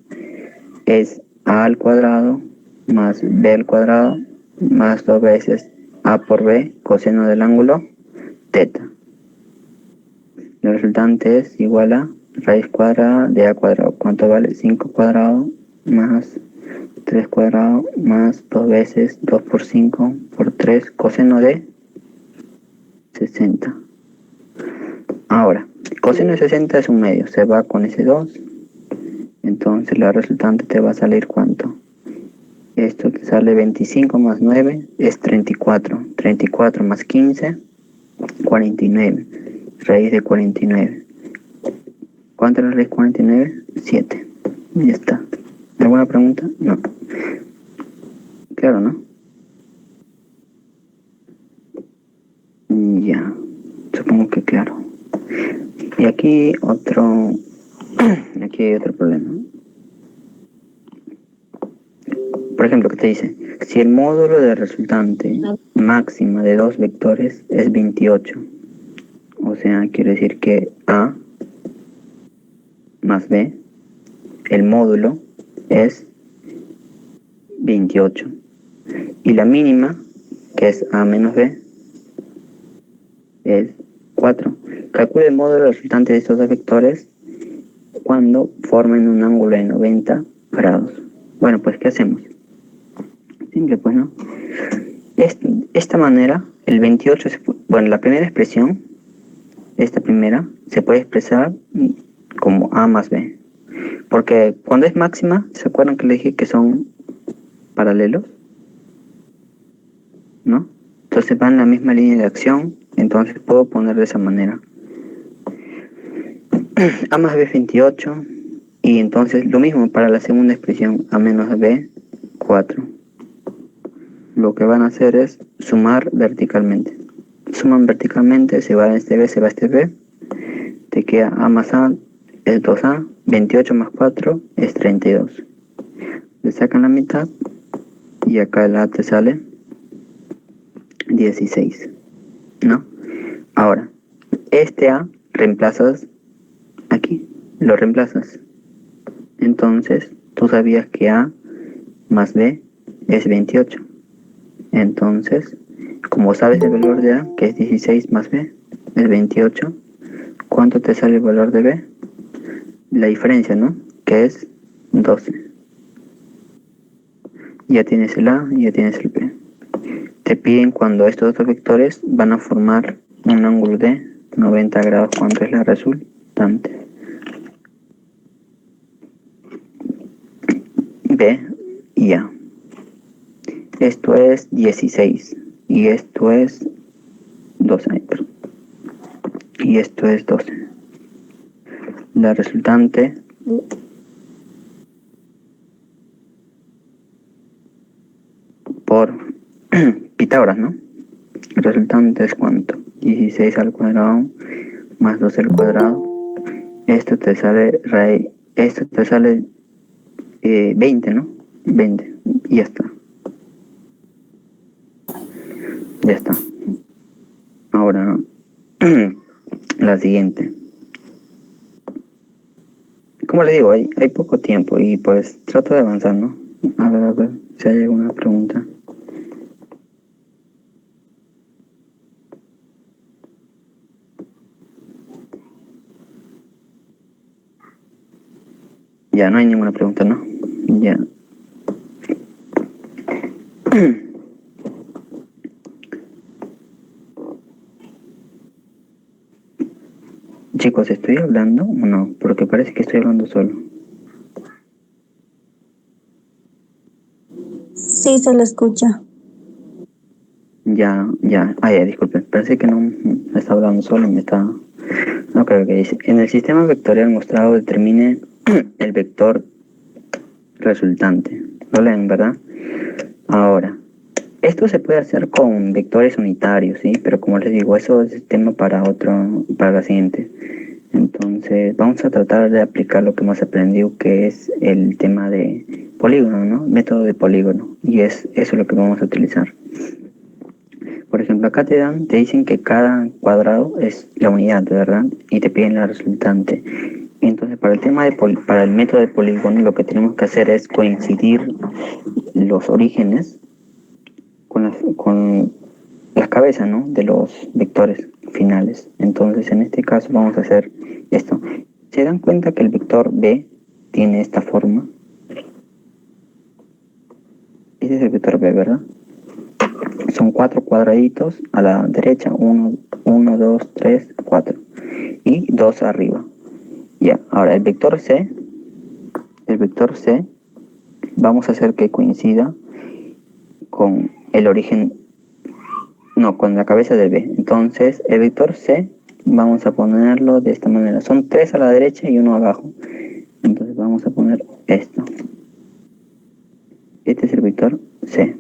es a al cuadrado más b al cuadrado más 2 veces a por b coseno del ángulo teta. La resultante es igual a raíz cuadrada de a cuadrado. ¿Cuánto vale? 5 cuadrado más 3 cuadrado más 2 veces 2 por 5 por 3 coseno de 60. Ahora, coseno de 60 es un medio, se va con ese 2. Entonces la resultante te va a salir ¿cuánto? Esto te sale 25 más 9 es 34. 34 más 15, 49. Raíz de 49. ¿Cuánto es la raíz de 49? 7. Ya está. ¿Alguna pregunta? No. Claro, ¿no? Ya. Supongo que claro. Y aquí hay otro problema. Por ejemplo, ¿qué te dice? Si el módulo de resultante máxima de dos vectores es 28, o sea, quiere decir que A más B, el módulo es 28. Y la mínima, que es A menos B, es 4. Calcula el módulo resultante de estos dos vectores cuando formen un ángulo de 90 grados. Bueno, pues, ¿qué hacemos? Simple, pues, ¿no? Esta manera, el 28, bueno, la primera expresión, esta primera, se puede expresar como A más B. Porque cuando es máxima, ¿se acuerdan que le dije que son paralelos? ¿No? Entonces van en la misma línea de acción, entonces puedo poner de esa manera. A más B es 28, y entonces lo mismo para la segunda expresión, A menos B, 4. Lo que van a hacer es sumar verticalmente. Suman verticalmente, se va este B, se va este B, te queda A más A es 2A, 28 más 4 es 32. Le sacan la mitad y acá el A te sale 16, ¿no? Ahora, este A reemplazas aquí, lo reemplazas. Entonces, tú sabías que A más B es 28. Entonces, como sabes el valor de A, que es 16 más B, es 28, ¿cuánto te sale el valor de B? La diferencia, ¿no? Que es 12. Ya tienes el A y ya tienes el B. Te piden cuando estos dos vectores van a formar un ángulo de 90 grados, ¿cuánto es la resultante? B y A. Esto es 16 y esto es 12, y esto es 12. La resultante por Pitágoras, ¿no? El resultante es ¿cuánto? 16 al cuadrado más 2 al cuadrado. Esto te sale 20, ¿no? 20. Y ya está. Ya está. Ahora, la siguiente. Como le digo, hay poco tiempo y pues trato de avanzar, ¿no? A ver, si hay alguna pregunta. Ya, no hay ninguna pregunta, ¿no? Ya. Chicos, ¿estoy hablando o no? Porque parece que estoy hablando solo. Sí, se lo escucha. Ya. Ah, ya, disculpen. Parece que no me estaba hablando solo y me estaba... No creo que dice. En el sistema vectorial mostrado determine el vector resultante. Lo leen, ¿verdad? Ahora, esto se puede hacer con vectores unitarios, ¿sí? Pero como les digo, eso es tema para la siguiente. Entonces, vamos a tratar de aplicar lo que hemos aprendido, que es el tema de polígono, ¿no? Método de polígono. Y eso es lo que vamos a utilizar. Por ejemplo, acá te dicen que cada cuadrado es la unidad, ¿verdad? Y te piden la resultante. Entonces, para el método de polígono, lo que tenemos que hacer es coincidir los orígenes con las cabezas, ¿no? De los vectores finales. Entonces, en este caso vamos a hacer esto. ¿Se dan cuenta que el vector B tiene esta forma? Este es el vector B, ¿verdad? Son 4 cuadraditos a la derecha, 1, 2, 3, 4 y 2 arriba. Ya, ahora el vector C vamos a hacer que coincida con el origen, no, con la cabeza de B. Entonces el vector C vamos a ponerlo de esta manera, son 3 a la derecha y 1 abajo. Entonces vamos a poner esto. Este es el vector C.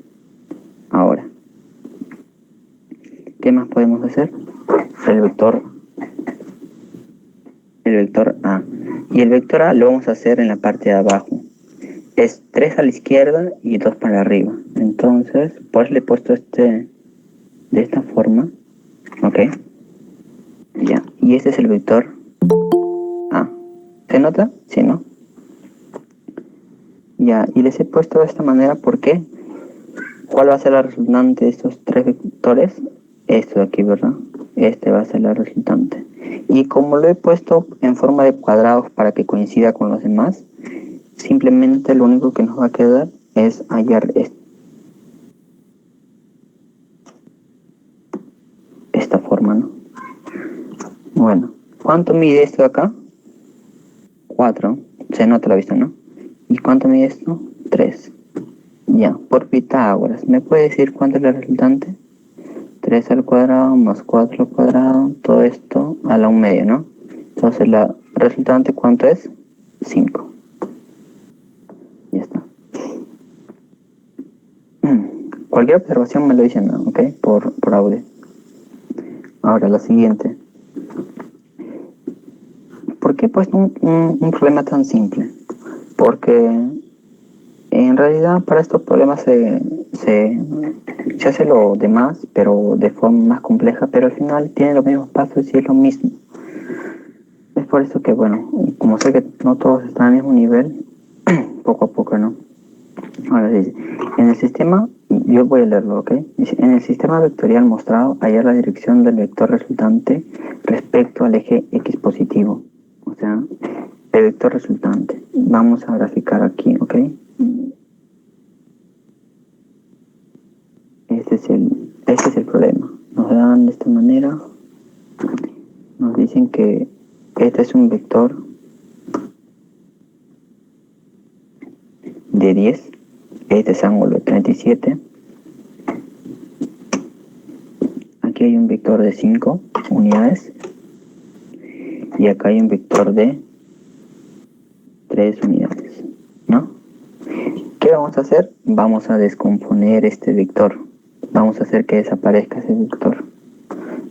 Ahora, ¿qué más podemos hacer? El vector A. Y el vector A lo vamos a hacer en la parte de abajo. Es 3 a la izquierda y 2 para arriba. Entonces, pues le he puesto de esta forma. ¿Ok? Ya. Y este es el vector A. ¿Se nota? ¿Sí, no? Ya. Y les he puesto de esta manera porque ¿cuál va a ser la resultante de estos 3 vectores? Esto de aquí, ¿verdad? Este va a ser la resultante. Y como lo he puesto en forma de cuadrados para que coincida con los demás, simplemente lo único que nos va a quedar es hallar esta forma, ¿no? Bueno, ¿cuánto mide esto de acá? 4. Se nota la vista, ¿no? ¿Y cuánto mide esto? 3. Ya, por Pitágoras. ¿Me puede decir cuánto es la resultante? 3 al cuadrado más 4 al cuadrado, todo esto a la 1/2, ¿no? Entonces la resultante, ¿cuánto es? 5. Ya está. Cualquier observación me lo dicen, ¿no? ¿Ok? Por audio. Ahora, la siguiente. ¿Por qué he puesto un problema tan simple? Porque en realidad para estos problemas se hace lo demás, pero de forma más compleja, pero al final tiene los mismos pasos y es lo mismo. Es por eso que, bueno, como sé que no todos están al mismo nivel, poco a poco, ¿no? Ahora dice, en el sistema, yo voy a leerlo, ¿ok? Dice, en el sistema vectorial mostrado, hallar la dirección del vector resultante respecto al eje X positivo. O sea, el vector resultante. Vamos a graficar aquí, ¿ok? Este es el problema. Nos dan de esta manera, nos dicen que este es un vector de 10, este es ángulo 37, aquí hay un vector de 5 unidades y acá hay un vector de 3 unidades, ¿no? ¿Qué vamos a hacer? Vamos a descomponer este vector, vamos a hacer que desaparezca ese vector.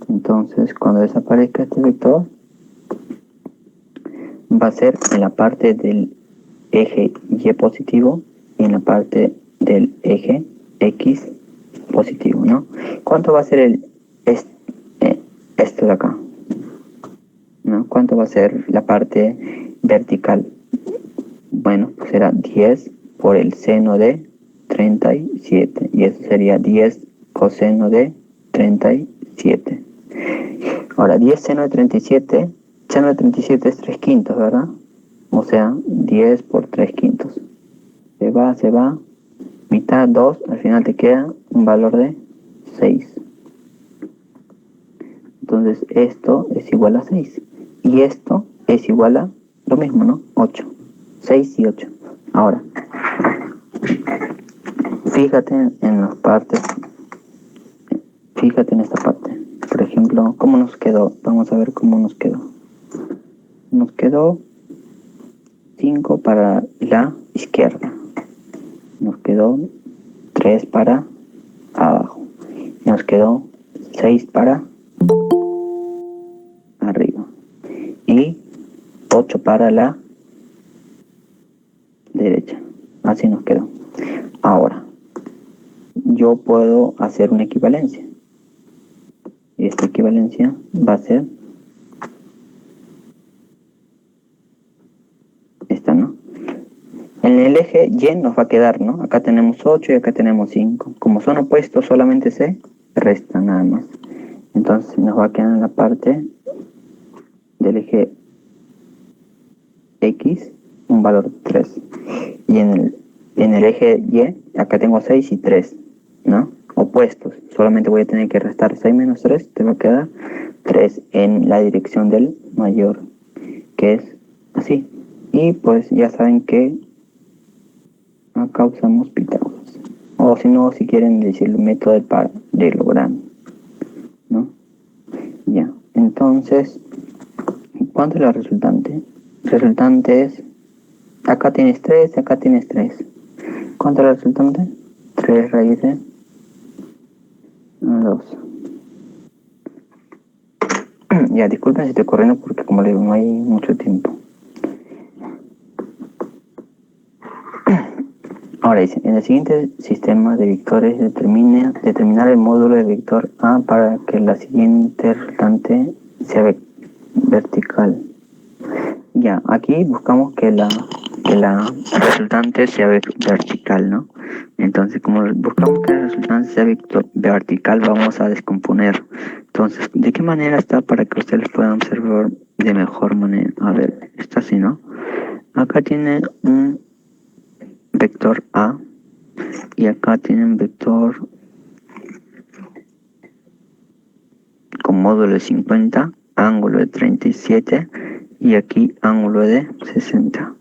Entonces, cuando desaparezca este vector, va a ser en la parte del eje Y positivo y en la parte del eje X positivo, ¿no? ¿Cuánto va a ser esto de acá? ¿No? ¿Cuánto va a ser la parte vertical? Bueno, pues será 10 por el seno de 37 y eso sería 10 coseno de 37. Ahora 10 seno de 37, seno de 37 es 3 quintos, ¿verdad? O sea, 10 por 3 quintos. Se va, mitad 2, al final te queda un valor de 6. Entonces esto es igual a 6 y esto es igual a lo mismo, ¿no? 8. 6 y 8. Ahora, fíjate en las partes, fíjate en esta parte. Por ejemplo, ¿cómo nos quedó? Vamos a ver cómo nos quedó. Nos quedó 5 para la izquierda. Nos quedó 3 para abajo. Nos quedó 6 para arriba. Y 8 para la derecha. Así nos quedó. Ahora, yo puedo hacer una equivalencia. Y esta equivalencia va a ser esta, ¿no? En el eje Y nos va a quedar, ¿no? Acá tenemos 8 y acá tenemos 5. Como son opuestos, solamente se restan nada más. Entonces nos va a quedar en la parte del eje X un valor 3. Y en el eje Y, acá tengo 6 y 3, ¿no? Opuestos. Solamente voy a tener que restar 6 menos 3, te va a quedar 3 en la dirección del mayor, que es así. Y pues ya saben que acá usamos Pitágoras. O si no, si quieren decir el método del paralelogramo, ¿no? Ya. Entonces, ¿cuánto es la resultante? Resultante es, acá tienes 3 y acá tienes 3. ¿Cuánto es la resultante? 3 raíz de 2. Ya, disculpen si estoy corriendo porque como les digo, no hay mucho tiempo. Ahora dice, en el siguiente sistema de vectores determinar el módulo del vector A para que la siguiente resultante sea vertical. Ya, aquí buscamos que la resultante sea vertical, ¿no? Entonces, como buscamos que la resultante sea vertical, vamos a descomponer. Entonces, ¿de qué manera está para que ustedes puedan observar de mejor manera? A ver, está así, ¿no? Acá tiene un vector A y acá tiene un vector con módulo de 50, ángulo de 37 y aquí ángulo de 60.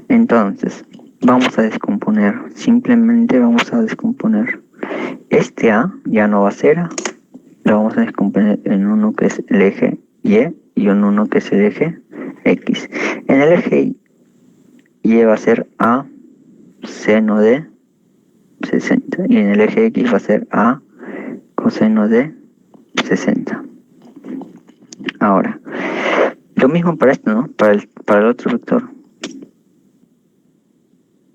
Entonces, vamos a descomponer, simplemente vamos a descomponer. Este A ya no va a ser A, lo vamos a descomponer en uno que es el eje Y y en uno que es el eje X. En el eje Y va a ser A seno de 60 y en el eje X va a ser A coseno de 60. Ahora, lo mismo para esto, ¿no? Para el otro vector.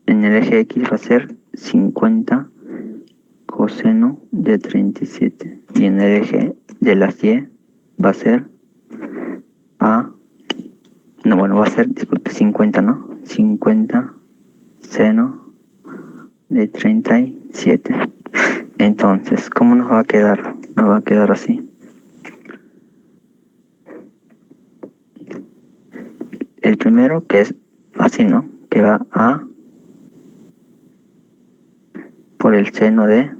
En el eje X va a ser 50 coseno de 37 y en el eje de las Y va a ser A, no, bueno, va a ser, disculpe, 50, ¿no? 50 seno de 37. Entonces, ¿cómo nos va a quedar? Nos va a quedar así. El primero que es así, ¿no? Que va A por el seno de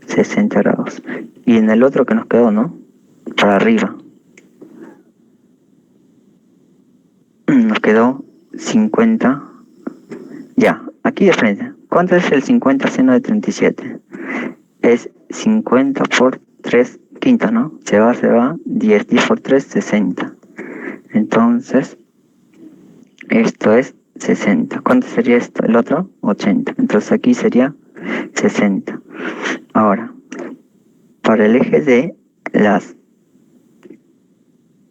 60 grados. Y en el otro que nos quedó, ¿no? Para arriba. Nos quedó 50. Ya, aquí de frente. ¿Cuánto es el 50 seno de 37? Es 50 por 3 quintos, ¿no? Se va. 10 por 3, 60. Entonces, esto es 60. ¿Cuánto sería esto? El otro, 80. Entonces aquí sería 60. Ahora, para el eje de las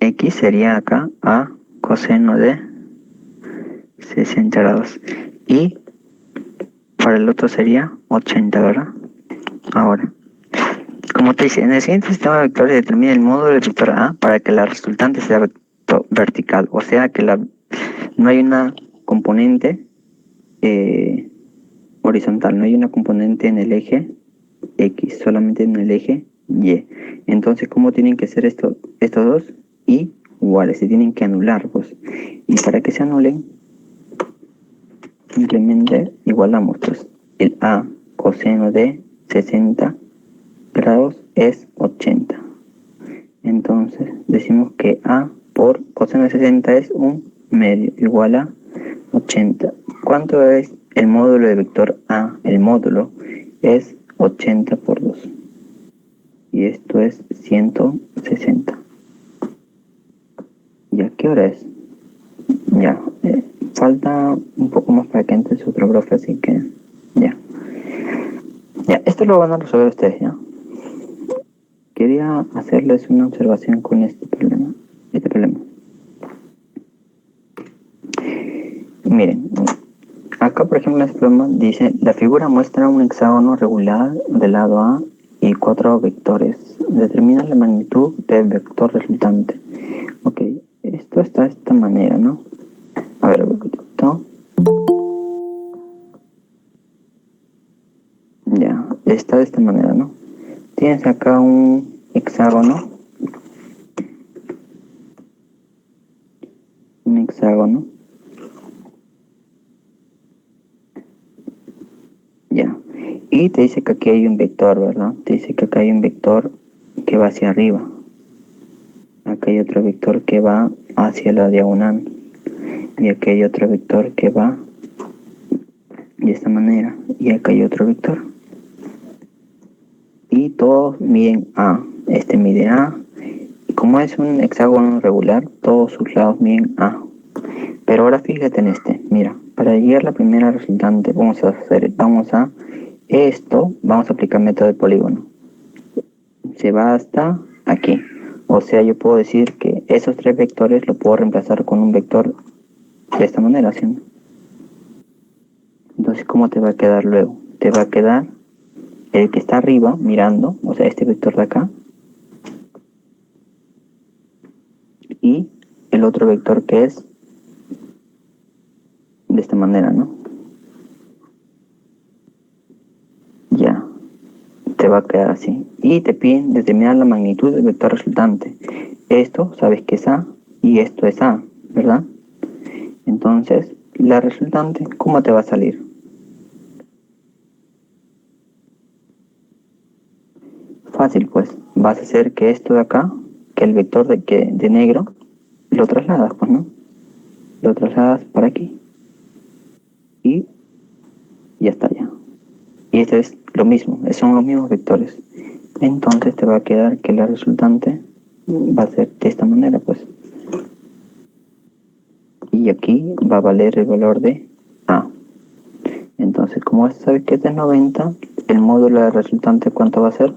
X sería acá A coseno de 60 grados. Y para el otro sería 80, ¿verdad? Ahora, como te dice, en el siguiente sistema de vectores determina el módulo del vector A para que la resultante sea vertical, o sea que no hay una componente horizontal, no hay una componente en el eje X, solamente en el eje Y. Entonces, ¿cómo tienen que ser estos dos? Iguales, se tienen que anular, pues. Y para que se anulen, simplemente igualamos, pues. El A coseno de 60 grados es 80. Entonces, decimos que A por coseno de 60 es 1/2, igual a 80. ¿Cuánto es el módulo del vector A? El módulo es 80 por 2. Y esto es 160. ¿Ya qué hora es? Ya, falta un poco más para que entre su otro profe, así que ya. Ya, esto lo van a resolver ustedes, ¿ya? Quería hacerles una observación con este problema. Miren, acá por ejemplo en este problema dice, la figura muestra un hexágono regular del lado A y 4 vectores. Determina la magnitud del vector resultante. Ok, esto está de esta manera, ¿no? A ver, esto. Ya, está de esta manera, ¿no? Tienes acá un hexágono. Un hexágono. Ya. Y te dice que aquí hay un vector, ¿verdad? Te dice que acá hay un vector que va hacia arriba. Acá hay otro vector que va hacia la diagonal. Y aquí hay otro vector que va de esta manera. Y acá hay otro vector. Y todos miden A. Este mide A. Y como es un hexágono regular, todos sus lados miden A. Pero ahora fíjate en este. Mira, para llegar a la primera resultante vamos a aplicar método de polígono. Se va hasta aquí. O sea, yo puedo decir que esos 3 vectores lo puedo reemplazar con un vector de esta manera, ¿sí? Entonces, ¿cómo te va a quedar luego? Te va a quedar el que está arriba mirando, o sea, este vector de acá, y el otro vector que es de esta manera, ¿no? Ya, te va a quedar así. Y te piden determinar la magnitud del vector resultante. Esto sabes que es A y esto es A, ¿verdad? Entonces, la resultante, ¿cómo te va a salir? Fácil, pues. Vas a hacer que esto de acá, que el vector de negro, lo trasladas, pues, ¿no? Lo trasladas para aquí. Y ya está, ya. Y este es lo mismo, son los mismos vectores. Entonces te va a quedar que la resultante va a ser de esta manera, pues. Y aquí va a valer el valor de A. Entonces, como sabes que es de 90, el módulo de resultante, ¿cuánto va a ser?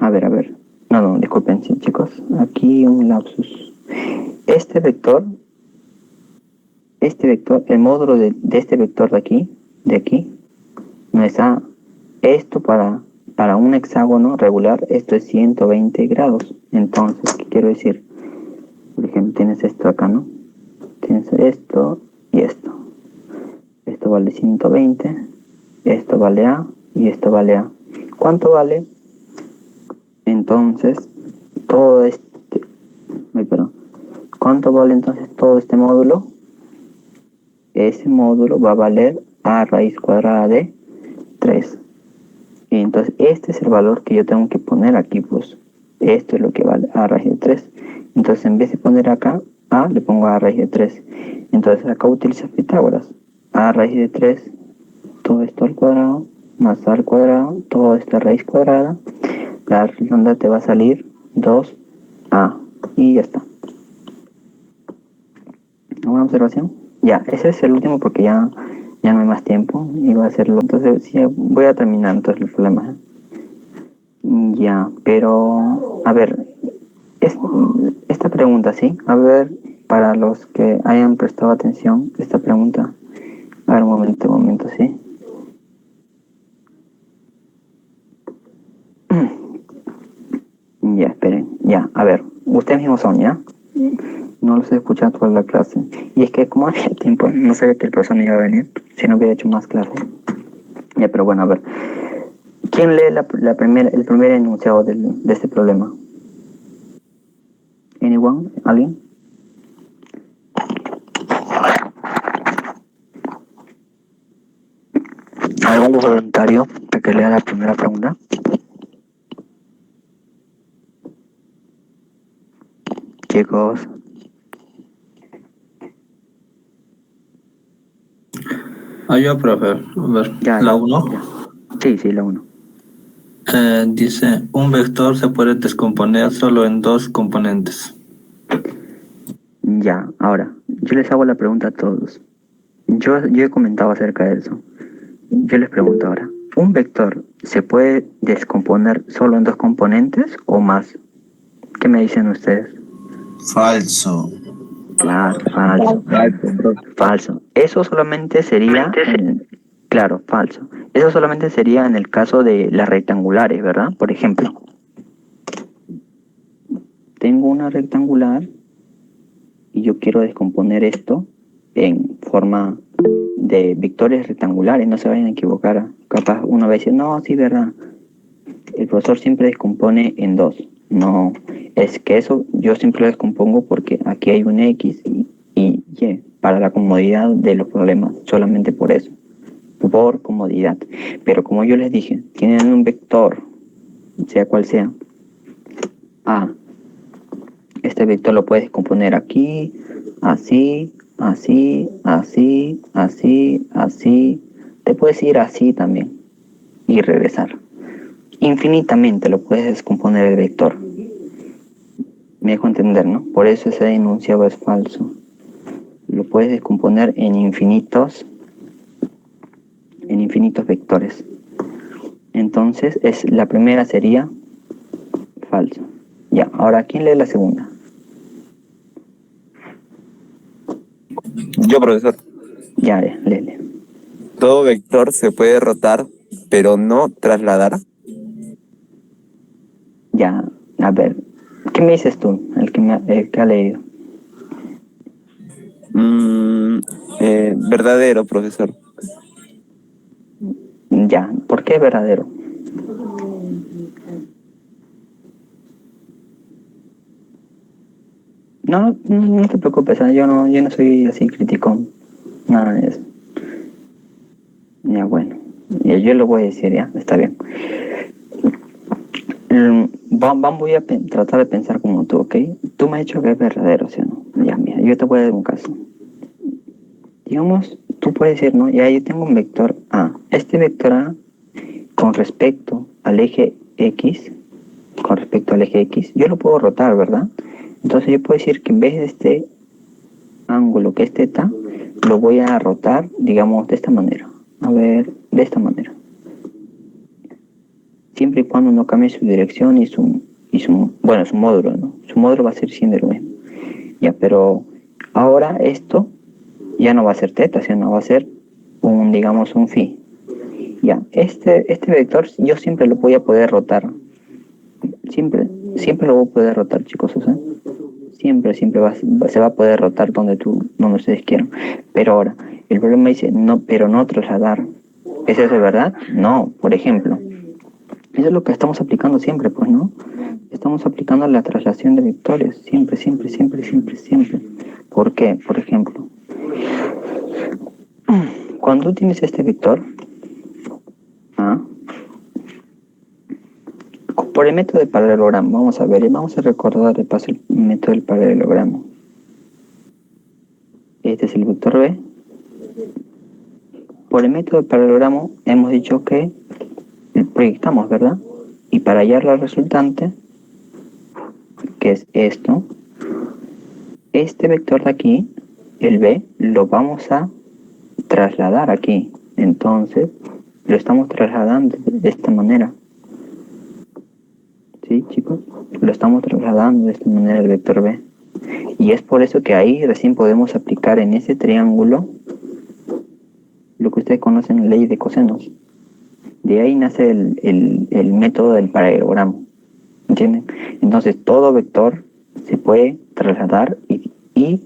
A ver. No, disculpen, sí, chicos. Aquí un lapsus. Este vector, el módulo de este vector de aquí, no es A. Esto para un hexágono regular, esto es 120 grados. Entonces, ¿qué quiero decir? Por ejemplo, tienes esto acá, ¿no? Tienes esto y esto. Esto vale 120, esto vale A y esto vale A. ¿Cuánto vale? Entonces, ¿cuánto vale entonces todo este módulo? Ese módulo va a valer A raíz cuadrada de 3. Y entonces este es el valor que yo tengo que poner aquí, pues. Esto es lo que vale A raíz de 3. Entonces en vez de poner acá A, le pongo A raíz de 3. Entonces acá utilizo Pitágoras. A raíz de 3, todo esto al cuadrado, más A al cuadrado, todo esto a raíz cuadrada. La redonda te va a salir 2A. Y ya está. ¿Alguna observación? Ya, ese es el último porque ya no hay más tiempo y va a hacerlo. Entonces sí, voy a terminar entonces el problema. Ya, pero a ver, esta pregunta, ¿sí? A ver, para los que hayan prestado atención, esta pregunta. A ver, un momento, ¿sí? Ya, esperen, ya, a ver, ustedes mismos son, ¿ya? No los he escuchado toda la clase. Y es que como había tiempo, no sabía que el profesor no iba a venir, si no hubiera hecho más clases. Ya, pero bueno, a ver. ¿Quién lee el primer enunciado de este problema? ¿Anyone? ¿Alguien? ¿Algún voluntario para que lea la primera pregunta? Chicos. Yo, profe. A ver, Ya, la ya, 1. ya. Sí, la 1. Dice, un vector se puede descomponer solo en dos componentes. Ya, ahora, yo les hago la pregunta a todos. Yo he comentado acerca de eso. Yo les pregunto ahora, ¿un vector se puede descomponer solo en dos componentes o más? ¿Qué me dicen ustedes? Falso. Claro, falso. Falso. Eso solamente sería, claro, falso. Eso solamente sería en el caso de las rectangulares, ¿verdad? Por ejemplo, tengo una rectangular y yo quiero descomponer esto en forma de vectores rectangulares, no se vayan a equivocar. Capaz uno va a decir, no, sí, verdad. El profesor siempre descompone en dos. No, es que eso yo siempre lo descompongo porque aquí hay un X y Y, para la comodidad de los problemas, solamente por eso, por comodidad. Pero como yo les dije, tienen un vector, sea cual sea, A. Este vector lo puedes descomponer aquí, así, así, así, así, así. Te puedes ir así también y regresar. Infinitamente lo puedes descomponer el vector. Me dejo entender, ¿no? Por eso ese enunciado es falso. Lo puedes descomponer en infinitos vectores. Entonces, la primera sería falso. Ya, ahora, ¿quién lee la segunda? Yo, profesor. Ya, léele. Todo vector se puede rotar, pero no trasladar. Ya, a ver, ¿qué me dices tú? El que ha leído. Verdadero, profesor. Ya, ¿por qué verdadero? No te preocupes, yo no soy así criticón, nada de eso. Ya, bueno, yo lo voy a decir, ya, está bien. Voy a tratar de pensar como tú, ¿ok? Tú me has dicho que es verdadero, ¿sí o no? Ya, mira, yo te voy a dar un caso. Digamos, tú puedes decir, ¿no? Ya, yo tengo un vector A. Este vector A, con respecto al eje X, yo lo puedo rotar, ¿verdad? Entonces yo puedo decir que en vez de este ángulo que es θ, lo voy a rotar, digamos, de esta manera. A ver, de esta manera. Siempre y cuando no cambie su dirección y su módulo, ¿no? Su módulo va a ser siendo lo mismo. Ya, pero ahora esto ya no va a ser θ, sino va a ser digamos, un phi. Ya, este vector yo siempre lo voy a poder rotar. Siempre lo voy a poder rotar, chicos, ¿eh? Siempre se va a poder rotar donde ustedes quieran. Pero ahora, el problema dice, no, pero no trasladar. ¿Es eso verdad? No, por ejemplo. Eso es lo que estamos aplicando siempre, pues, ¿no? Estamos aplicando la traslación de vectores. Siempre. ¿Por qué? Por ejemplo, cuando tú tienes este vector, por el método de paralelogramo, vamos a recordar de paso el método del paralelogramo. Este es el vector B. Por el método de paralelogramo hemos dicho que proyectamos, ¿verdad? Y para hallar la resultante, que es esto, este vector de aquí, el B, lo vamos a trasladar aquí. Entonces, lo estamos trasladando de esta manera. ¿sí, chicos? Lo estamos trasladando de esta manera al vector B. Y es por eso que ahí recién podemos aplicar en ese triángulo lo que ustedes conocen, ley de cosenos. De ahí nace el método del paralelogramo. ¿Entienden? Entonces todo vector se puede trasladar y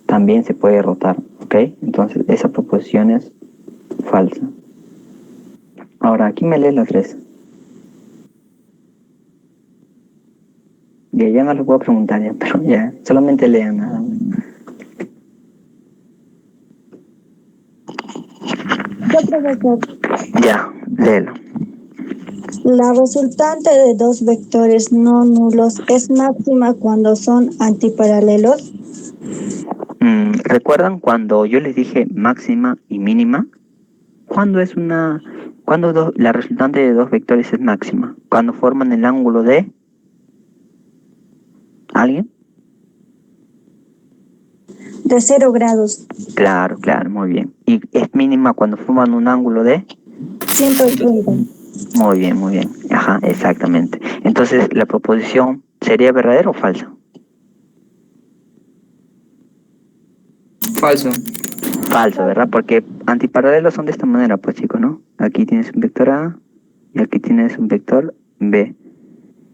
también se puede rotar. ¿Ok? Entonces esa proposición es falsa. Ahora aquí me lee la 3. Ya no les puedo preguntar ya, pero ya, solamente lean nada más. Yo, profesor, Ya, léelo. la resultante de dos vectores no nulos es máxima cuando son antiparalelos. ¿Recuerdan cuando yo les dije máxima y mínima? ¿Cuándo es la resultante de dos vectores es máxima? Cuando forman el ángulo de ¿alguien? De 0 grados. Claro, muy bien. ¿Y es mínima cuando forman un ángulo de? 180. Muy bien. Ajá, exactamente. Entonces, ¿la proposición sería verdadera o falsa? Falso. Falso, ¿verdad? Porque antiparalelos son de esta manera, pues chicos, ¿no? Aquí tienes un vector A y aquí tienes un vector B.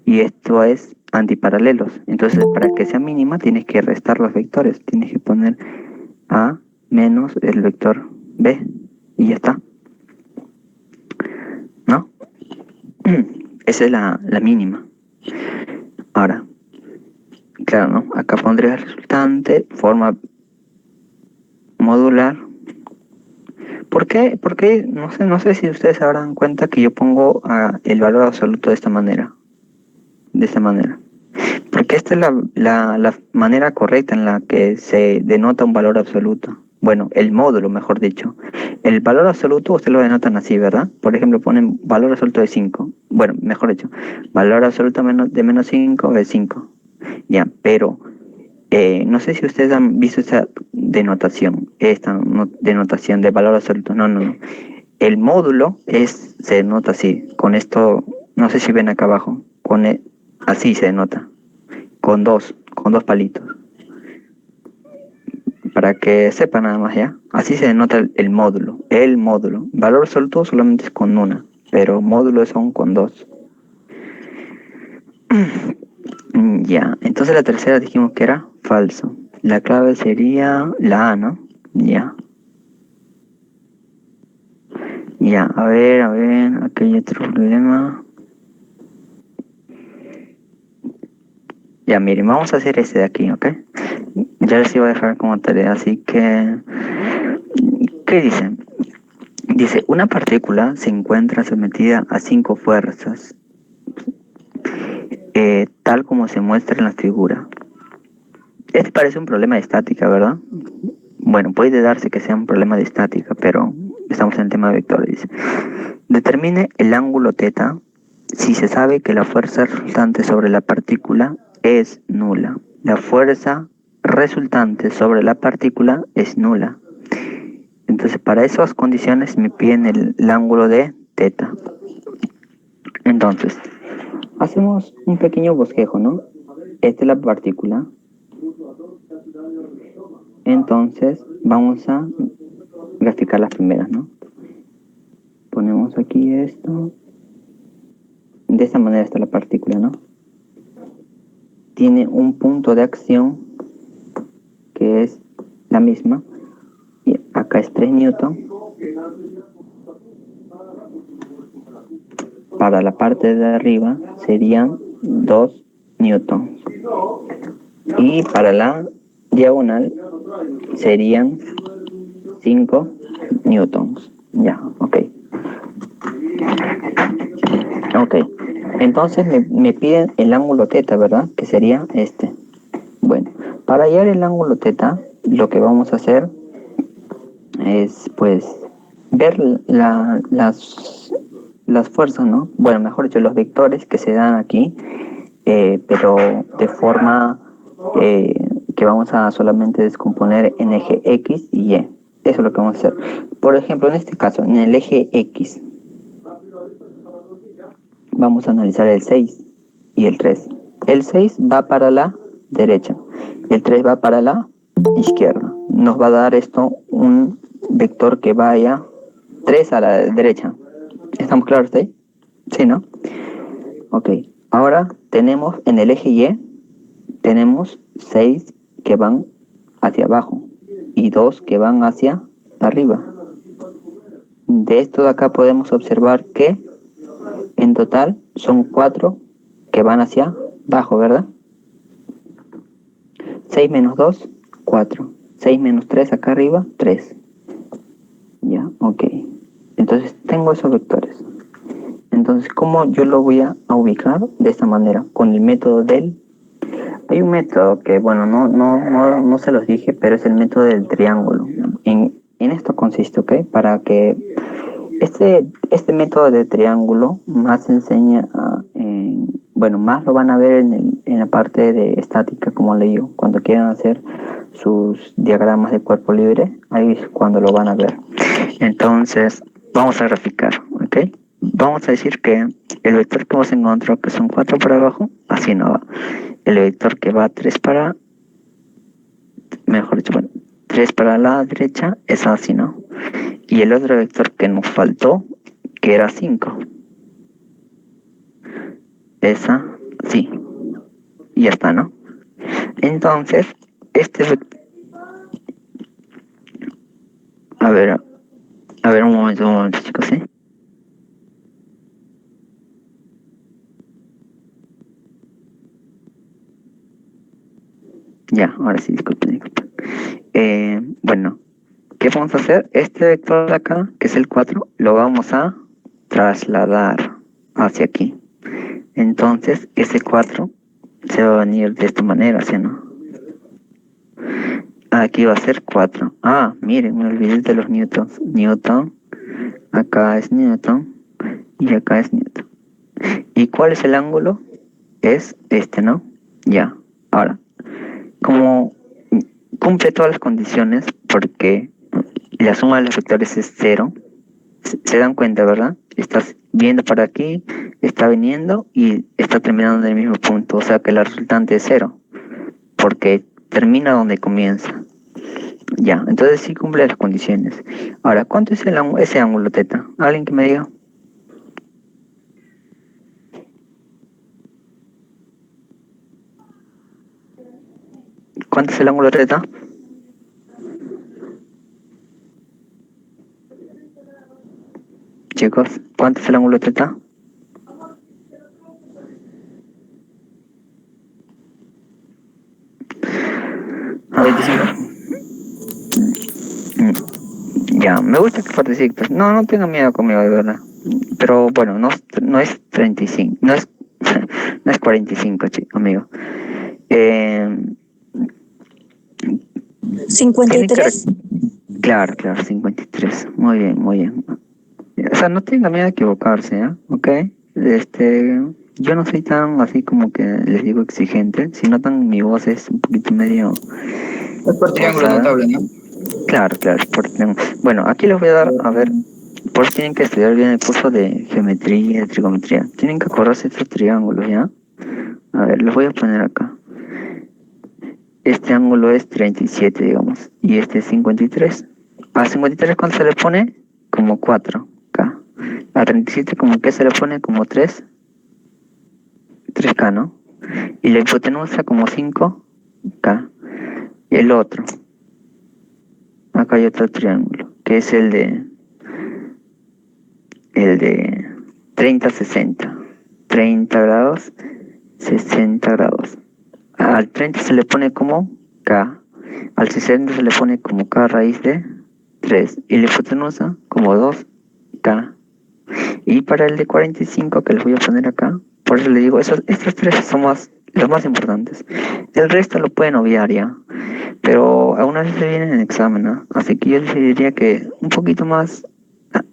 Y esto es antiparalelos. Entonces, para que sea mínima, tienes que restar los vectores. Tienes que poner A menos el vector B. Y ya está. ¿No? Esa es la mínima. Ahora, claro, ¿no? Acá pondría resultante, forma modular. ¿Por qué? Porque no sé si ustedes se habrán cuenta que yo pongo el valor absoluto de esta manera. Porque esta es la manera correcta en la que se denota un valor absoluto. Bueno, el módulo, mejor dicho. El valor absoluto ustedes lo denotan así, ¿verdad? Por ejemplo, ponen valor absoluto de 5. Bueno, mejor dicho, valor absoluto de menos 5 es 5. Ya, pero no sé si ustedes han visto esta denotación, denotación de valor absoluto. No. El módulo se denota así, con esto, no sé si ven acá abajo, así se denota, con dos palitos. Para que sepan nada más ya, así se denota el módulo. Valor absoluto solamente es con una, pero módulos son con dos. Ya, entonces la tercera dijimos que era falso. La clave sería la A, ¿no? Ya. Ya, a ver, aquí hay otro problema. Ya, miren, vamos a hacer este de aquí, ¿ok? Ya les iba a dejar como tarea, así que... ¿Qué dice? Dice, una partícula se encuentra sometida a 5 fuerzas, tal como se muestra en la figura. Este parece un problema de estática, ¿verdad? Bueno, puede darse que sea un problema de estática, pero estamos en el tema de vectores. Dice, determine el ángulo θ si se sabe que la fuerza resultante sobre la partícula es nula. La fuerza resultante sobre la partícula es nula. Entonces, para esas condiciones me piden el ángulo de θ. Entonces, hacemos un pequeño bosquejo, ¿no? Esta es la partícula. Entonces, vamos a graficar las primeras, ¿no? Ponemos aquí esto. De esta manera está la partícula, ¿no? Tiene un punto de acción que es la misma. Y acá es 3 newton. Para la parte de arriba serían 2 newtons. Y para la diagonal serían 5 newtons. Ya, ok. Ok. Entonces me piden el ángulo θ, ¿verdad? Que sería este. Bueno, para hallar el ángulo θ, lo que vamos a hacer es, pues, ver las fuerzas, ¿no? Bueno, mejor dicho, los vectores que se dan aquí, pero de forma que vamos a solamente descomponer en eje X y Y. Eso es lo que vamos a hacer. Por ejemplo, en este caso, en el eje X, vamos a analizar el 6. y el 3. El 6 va para la derecha, el 3 va para la izquierda. Nos va a dar esto un vector que vaya 3 a la derecha. ¿Estamos claros ahí? Sí, ¿no? Ok, ahora tenemos en el eje Y, tenemos 6 que van hacia abajo y 2 que van hacia arriba. De esto de acá podemos observar que en total son 4 que van hacia abajo, ¿verdad? 6 menos 2, 4. 6 menos 3 acá arriba, 3. Ya, ok. Entonces tengo esos vectores. Entonces, ¿cómo yo lo voy a ubicar? De esta manera, con el método del... Hay un método que, bueno, no se los dije, pero es el método del triángulo. En esto consiste, ¿ok? Para que este método de triángulo más enseña, bueno, más lo van a ver en la parte de estática, como leí yo, cuando quieran hacer sus diagramas de cuerpo libre, ahí es cuando lo van a ver. Entonces, vamos a graficar, ¿ok? Vamos a decir que el vector que hemos encontrado, que son 4 para abajo, así no va. El vector que va 3 para, mejor dicho, bueno, 3 para la derecha, es así, ¿no? Y el otro vector que nos faltó, que era 5. Esa, sí. Y ya está, ¿no? Entonces, este vector... A ver, un momento, chicos, ¿sí? Ya, ahora sí, disculpen. Bueno, ¿qué vamos a hacer? Este vector de acá, que es el 4, lo vamos a trasladar hacia aquí. Entonces, ese 4 se va a venir de esta manera, ¿sí, no? Aquí va a ser 4. Ah, miren, me olvidé de los newtons. Newton, acá es Newton y acá es Newton. ¿Y cuál es el ángulo? Es este, ¿no? Ya, ahora, como cumple todas las condiciones, porque la suma de los vectores es 0, se dan cuenta, ¿verdad? Estás viendo para aquí, está viniendo y está terminando en el mismo punto, o sea que la resultante es 0, porque termina donde comienza. Ya, entonces sí cumple las condiciones. Ahora, ¿cuánto es ese ángulo teta? ¿Alguien que me diga? ¿Cuánto es el ángulo teta? Chicos, ¿cuánto es el ángulo teta? Ya, me gusta que participes. No tengan miedo conmigo, de verdad. Pero bueno, no es 35, no es 45, amigo. 53. Claro, 53. Muy bien. O sea, no tengan miedo de equivocarse, ¿eh? ¿Ok? Yo no soy tan así como que les digo exigente. Si notan, mi voz es un poquito medio... Es por triángulo notable, ¿no? Claro, por triángulo. Bueno, aquí les voy a dar, a ver, por si tienen que estudiar bien el curso de geometría, de trigonometría. Tienen que acordarse de estos triángulos, ¿ya? A ver, los voy a poner acá. Este ángulo es 37, digamos, y este es 53. A 53, ¿cuánto se le pone? Como 4, K. A 37, como que se le pone como 3K, ¿no? Y la hipotenusa como 5K. Y el otro, acá hay otro triángulo, que es el de 30-60. 30 grados, 60 grados. Al 30 se le pone como K. Al 60 se le pone como K raíz de 3. Y la hipotenusa como 2K. Y para el de 45, que les voy a poner acá, por eso le digo, estos tres son los más importantes. El resto lo pueden obviar ya. Pero aún así se viene en el examen, ¿no? Así que yo les diría que un poquito más,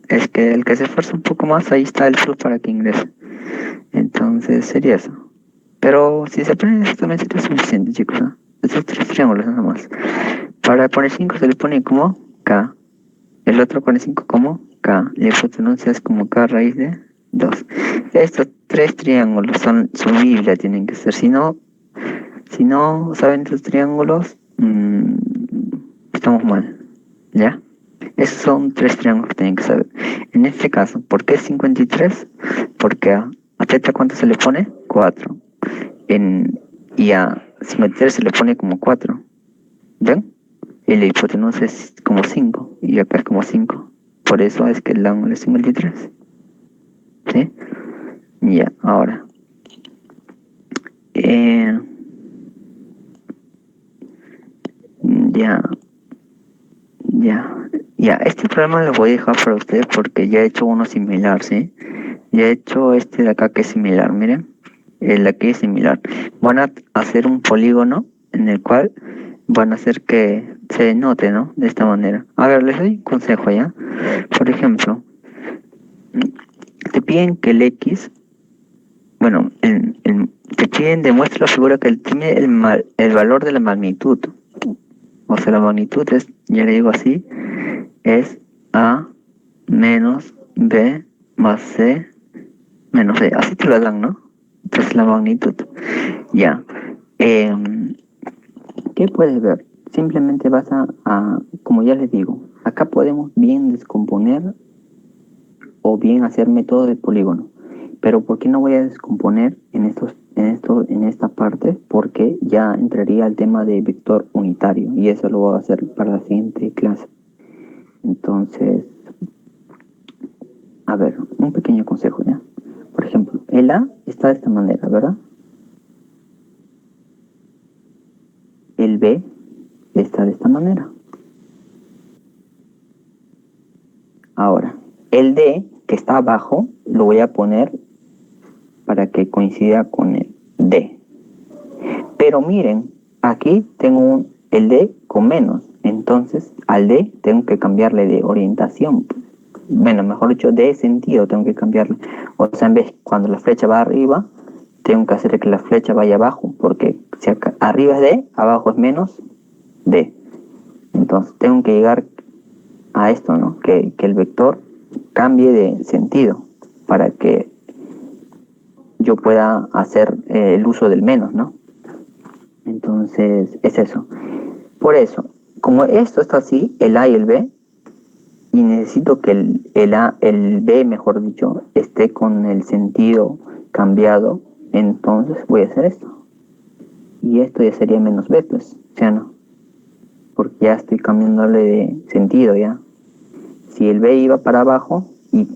es que el que se esfuerza un poco más, ahí está el plus para que ingrese. Entonces sería eso. Pero si se aprende eso también sería suficiente, chicos, ¿no? Esos 3 triángulos nada más. Para poner 5 se le pone como K. El otro pone 5 como K. La hipotenusa es como K raíz de 2. Estos 3 triángulos son su Biblia, tienen que ser. Si no saben estos triángulos, estamos mal. ¿Ya? Esos son 3 triángulos que tienen que saber. En este caso, ¿por qué 53? Porque a θ, ¿cuánto se le pone? 4. Y a 53 se le pone como 4. ¿Ven? Y la hipotenusa es como 5. Y acá es como 5. Por eso es que el ángulo es 53. ¿Sí? Ya, ahora. Ya, este problema lo voy a dejar para ustedes porque ya he hecho uno similar, ¿sí? Ya he hecho este de acá que es similar, miren. El de aquí es similar. Van a hacer un polígono en el cual van a hacer que se note, ¿no? De esta manera. A ver, les doy un consejo, ¿ya? Por ejemplo, te piden que el X, bueno, te piden demuestra la figura que tiene el valor de la magnitud. O sea, la magnitud es, ya le digo así, es A menos B más C menos D. Así te lo dan, ¿no? Entonces la magnitud. Ya. ¿Qué puedes ver? Simplemente vas a, como ya les digo, acá podemos bien descomponer o bien hacer método de polígono. Pero ¿por qué no voy a descomponer en esta parte? Porque ya entraría el tema de vector unitario y eso lo voy a hacer para la siguiente clase. Entonces, a ver, un pequeño consejo, ¿ya? Por ejemplo, el A está de esta manera, ¿verdad? El B está de esta manera. Ahora, el D, que está abajo, lo voy a poner para que coincida con el D. Pero miren, aquí tengo el D con menos. Entonces, al D tengo que cambiarle de orientación. Bueno, mejor dicho, de sentido tengo que cambiarle. O sea, en vez, cuando la flecha va arriba, tengo que hacer que la flecha vaya abajo. Porque si acá, arriba es D, abajo es menos D. Entonces, tengo que llegar a esto, ¿no? Que el vector cambie de sentido para que yo pueda hacer el uso del menos, ¿no? Entonces, es eso. Por eso, como esto está así, el A y el B, y necesito que el B, mejor dicho, esté con el sentido cambiado, entonces voy a hacer esto. Y esto ya sería menos B, pues, ¿sí o no? Porque ya estoy cambiándole de sentido, ¿ya? Si el B iba para abajo y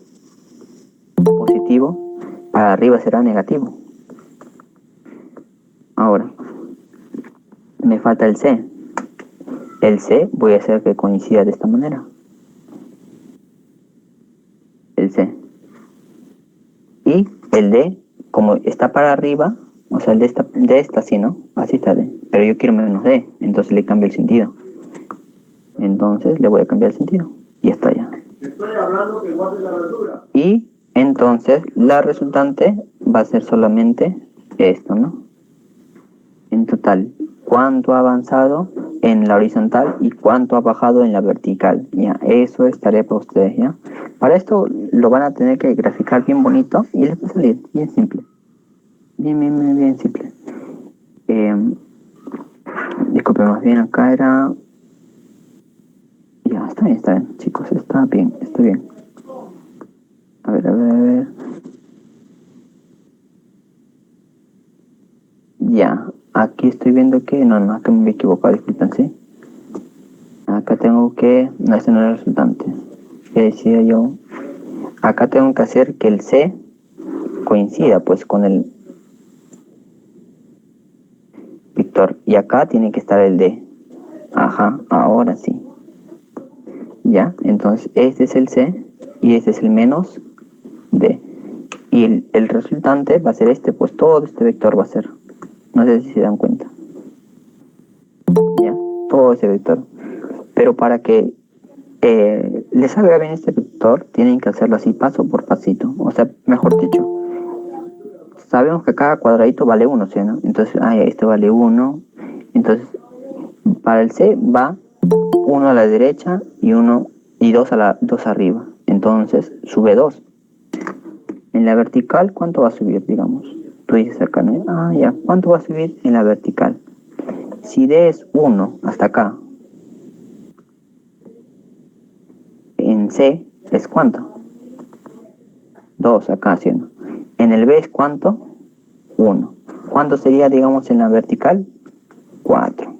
positivo, para arriba será negativo. Ahora, me falta el C. El C voy a hacer que coincida de esta manera. El C. Y el D, como está para arriba, o sea, el D está así, ¿no? Así está D. Pero yo quiero menos D, entonces le cambio el sentido. Entonces le voy a cambiar el sentido. Y está ya. Estoy hablando que guarde la verdura. Y entonces la resultante va a ser solamente esto, ¿no? En total, cuánto ha avanzado en la horizontal y cuánto ha bajado en la vertical. Ya, eso es tarea para ustedes, ¿ya? Para esto lo van a tener que graficar bien bonito y les va a salir bien simple. Bien simple. Disculpe, más bien acá era... Ya, está bien, chicos, está bien. A ver. Ya, aquí estoy viendo que... No, acá me he equivocado, disculpen, ¿sí? Acá tengo que... No, este no es el resultante. ¿Qué decía yo? Acá tengo que hacer que el C coincida, pues, con el Víctor. Y acá tiene que estar el D. Ajá, ahora sí. Ya, entonces este es el C y este es el menos D. Y el resultante va a ser este, pues todo este vector va a ser. No sé si se dan cuenta. Ya, todo ese vector. Pero para que les salga bien este vector, tienen que hacerlo así paso por pasito. O sea, mejor dicho, sabemos que cada cuadradito vale 1, ¿sí, no? Entonces, este vale 1. Entonces, para el C va 1 a la derecha y 2 arriba. Entonces, sube 2. En la vertical, ¿cuánto va a subir, digamos? Tú dices acá, ¿no? Ah, ya, ¿cuánto va a subir en la vertical? Si D es 1 hasta acá, en C es ¿cuánto? 2 acá, ¿sí o no? En el B es ¿cuánto? 1. ¿Cuánto sería, digamos, en la vertical? 4,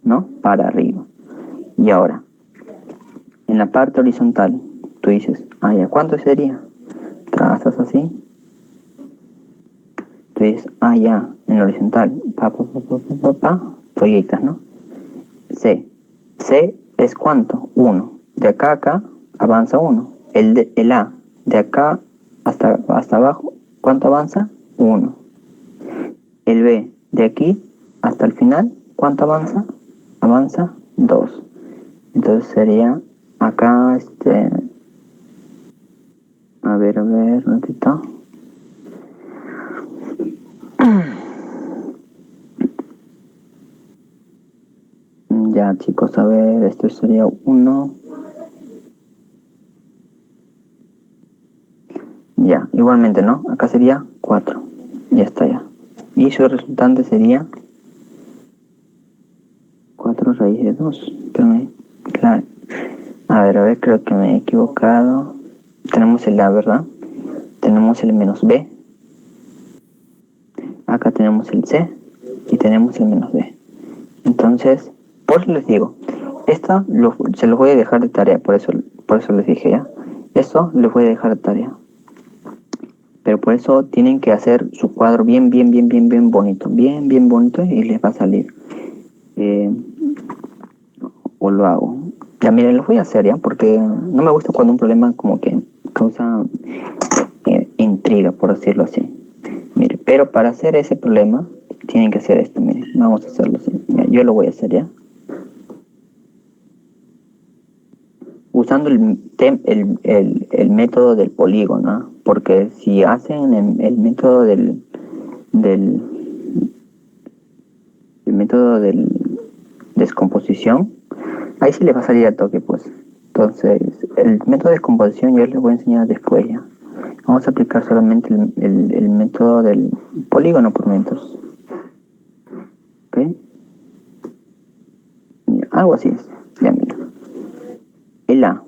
¿no? Para arriba. Y ahora, en la parte horizontal, tú dices, ah, ya, ¿cuánto sería? Trazas así. Tú dices, ah, ya, en la horizontal, proyectas, ¿no? C. C es ¿cuánto? 1. De acá a acá avanza 1. El A, de acá hasta abajo, ¿cuánto avanza? 1. El B, de aquí hasta el final, ¿cuánto avanza? Avanza 2. Entonces sería acá, a ver, un ratito. Ya, chicos, a ver, esto sería 1. Ya, igualmente, ¿no? Acá sería 4. Ya está, ya. Y su resultante sería 4 raíz de 2. Claro. A ver, creo que me he equivocado. Tenemos el A, ¿verdad? Tenemos el menos B. Acá tenemos el C. Y tenemos el menos B. Entonces, por eso les digo, esto se los voy a dejar de tarea, por eso les dije ya. Esto les voy a dejar de tarea. Pero por eso tienen que hacer su cuadro bien bonito. Bien bonito y les va a salir. O lo hago. Ya miren, lo voy a hacer ya, porque no me gusta cuando un problema como que causa intriga, por decirlo así. Mire, pero para hacer ese problema tienen que hacer esto, miren. Vamos a hacerlo así. Mira, yo lo voy a hacer ya. Usando el método del polígono, ¿no? Porque si hacen el método del método del descomposición, ahí sí les va a salir a toque, pues. Entonces, el método de descomposición yo les voy a enseñar después ya. Vamos a aplicar solamente el método del polígono por metros. ¿Ok? Algo así es. Ya mira. El A.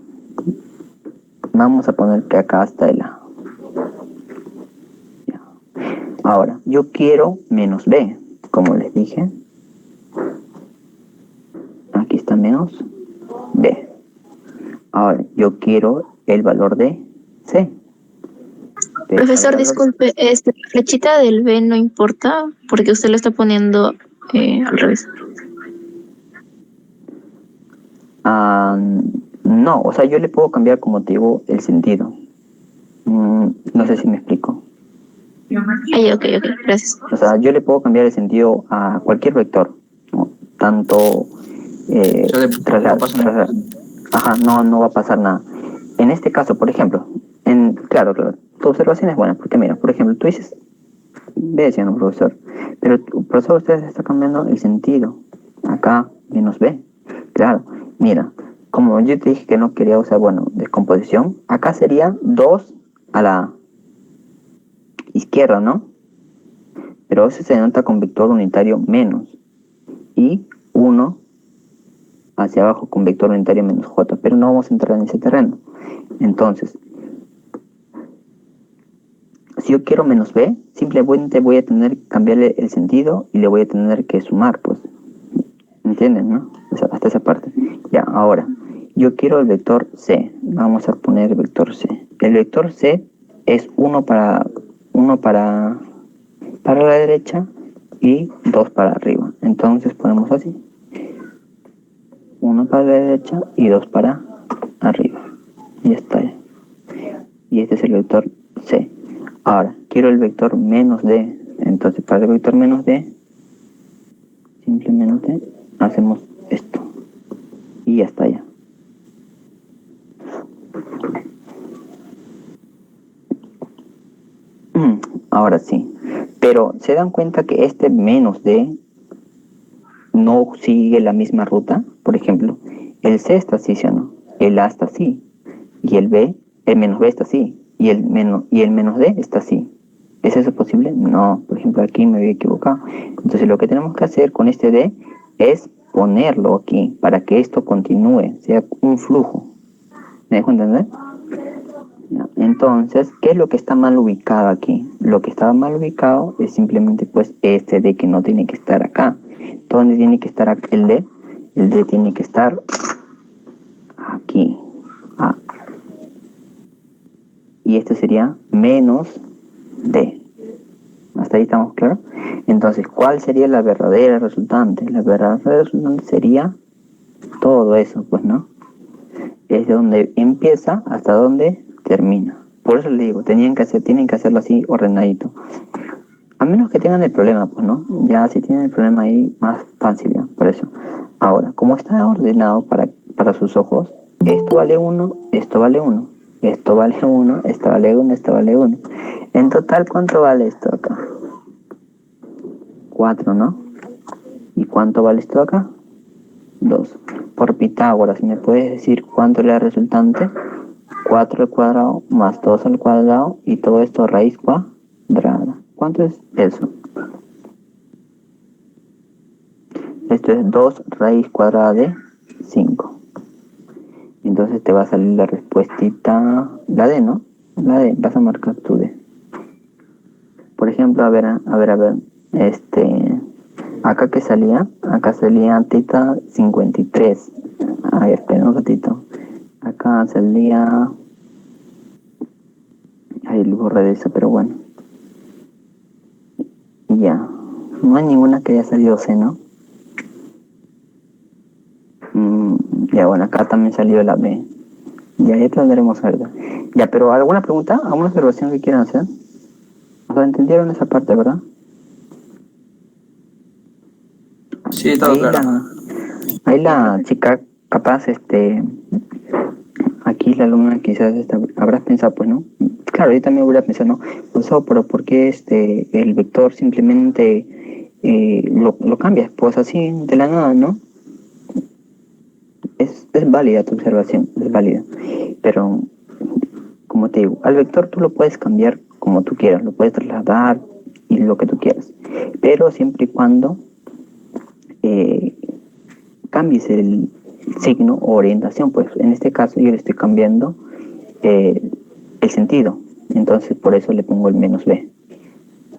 Vamos a poner que acá está el A. Ya. Ahora, yo quiero menos B, como les dije. Aquí está menos B. Ahora, yo quiero el valor de C. Profesor, disculpe, la flechita del B no importa porque usted lo está poniendo al revés. No, o sea, yo le puedo cambiar, como te digo, el sentido. No sé si me explico. Ok, gracias. O sea, yo le puedo cambiar el sentido a cualquier vector, ¿no? Tanto ajá, no va a pasar nada. En este caso, por ejemplo, claro, tu observación es buena, porque mira, por ejemplo, tú dices, ve diciendo, profesor, pero profesor, usted está cambiando el sentido. Acá, menos B. Claro, mira, como yo te dije que no quería usar, descomposición, acá sería 2 a la izquierda, ¿no? Pero eso se denota con vector unitario menos. Y 1 hacia abajo con vector unitario menos J. Pero no vamos a entrar en ese terreno. Entonces, si yo quiero menos B, simplemente voy a tener que cambiarle el sentido y le voy a tener que sumar, pues. ¿Entienden, no? O sea, hasta esa parte. Ya, ahora, yo quiero el vector C. Vamos a poner el vector C. El vector C es 1 para la derecha y 2 para arriba. Entonces ponemos así. 1 para la derecha y 2 para arriba. Y ya está. Y este es el vector C. Ahora, quiero el vector menos D. Entonces, para el vector menos D, simplemente hacemos esto. Y ya está ya. Ahora sí. Pero, ¿se dan cuenta que este menos D no sigue la misma ruta? Por ejemplo, el C está así, ¿sí o no? El A está así. Y el menos B está así. y el menos D está así. ¿Es eso posible? No, por ejemplo aquí me había equivocado. Entonces lo que tenemos que hacer con este D es ponerlo aquí para que esto continúe, sea un flujo. ¿Me dejo entender? Entonces, ¿qué es lo que está mal ubicado aquí? Lo que estaba mal ubicado es simplemente pues este D que no tiene que estar acá. ¿Dónde tiene que estar el D? El D tiene que estar aquí. Ah. Y esto sería menos D. ¿Hasta ahí estamos claros? Entonces, ¿cuál sería la verdadera resultante? La verdadera resultante sería todo eso, pues, ¿no? Es de donde empieza hasta donde termina. Por eso les digo, tienen que hacerlo así ordenadito. A menos que tengan el problema, pues, ¿no? Ya si tienen el problema ahí, más fácil, ya, por eso. Ahora, como está ordenado para sus ojos, esto vale 1, esto vale 1, esto vale 1, esto vale 1, esto vale 1. En total, ¿cuánto vale esto acá? 4, ¿no? ¿Y cuánto vale esto acá? 2. Por Pitágoras, ¿me puedes decir cuánto es la resultante? 4 al cuadrado más 2 al cuadrado y todo esto raíz cuadrada. ¿Cuánto es eso? Esto es 2 raíz cuadrada de 5. Entonces te va a salir la respuestita, la D, ¿no? La D, vas a marcar tu D. Por ejemplo, a ver, acá que salía, acá salía teta 53. A ver, espera un ratito. Acá salía, ahí lo borré de eso, pero bueno. Ya, no hay ninguna que haya salido C, ¿no? Ya, bueno, acá también salió la B. Ya tendremos algo. Ya, pero ¿alguna pregunta? ¿Alguna observación que quieran hacer? O sea, ¿entendieron esa parte, verdad? Sí, todo claro. Ahí la chica capaz, aquí la alumna quizás habrá pensado, pues, ¿no? Claro, yo también hubiera pensado, ¿no? Pues, pero ¿por qué el vector simplemente lo cambia? Pues así, de la nada, ¿no? Es válida tu observación, es válida. Pero, como te digo, al vector tú lo puedes cambiar como tú quieras, lo puedes trasladar y lo que tú quieras. Pero siempre y cuando cambies el signo o orientación, pues en este caso yo le estoy cambiando el sentido. Entonces por eso le pongo el menos B.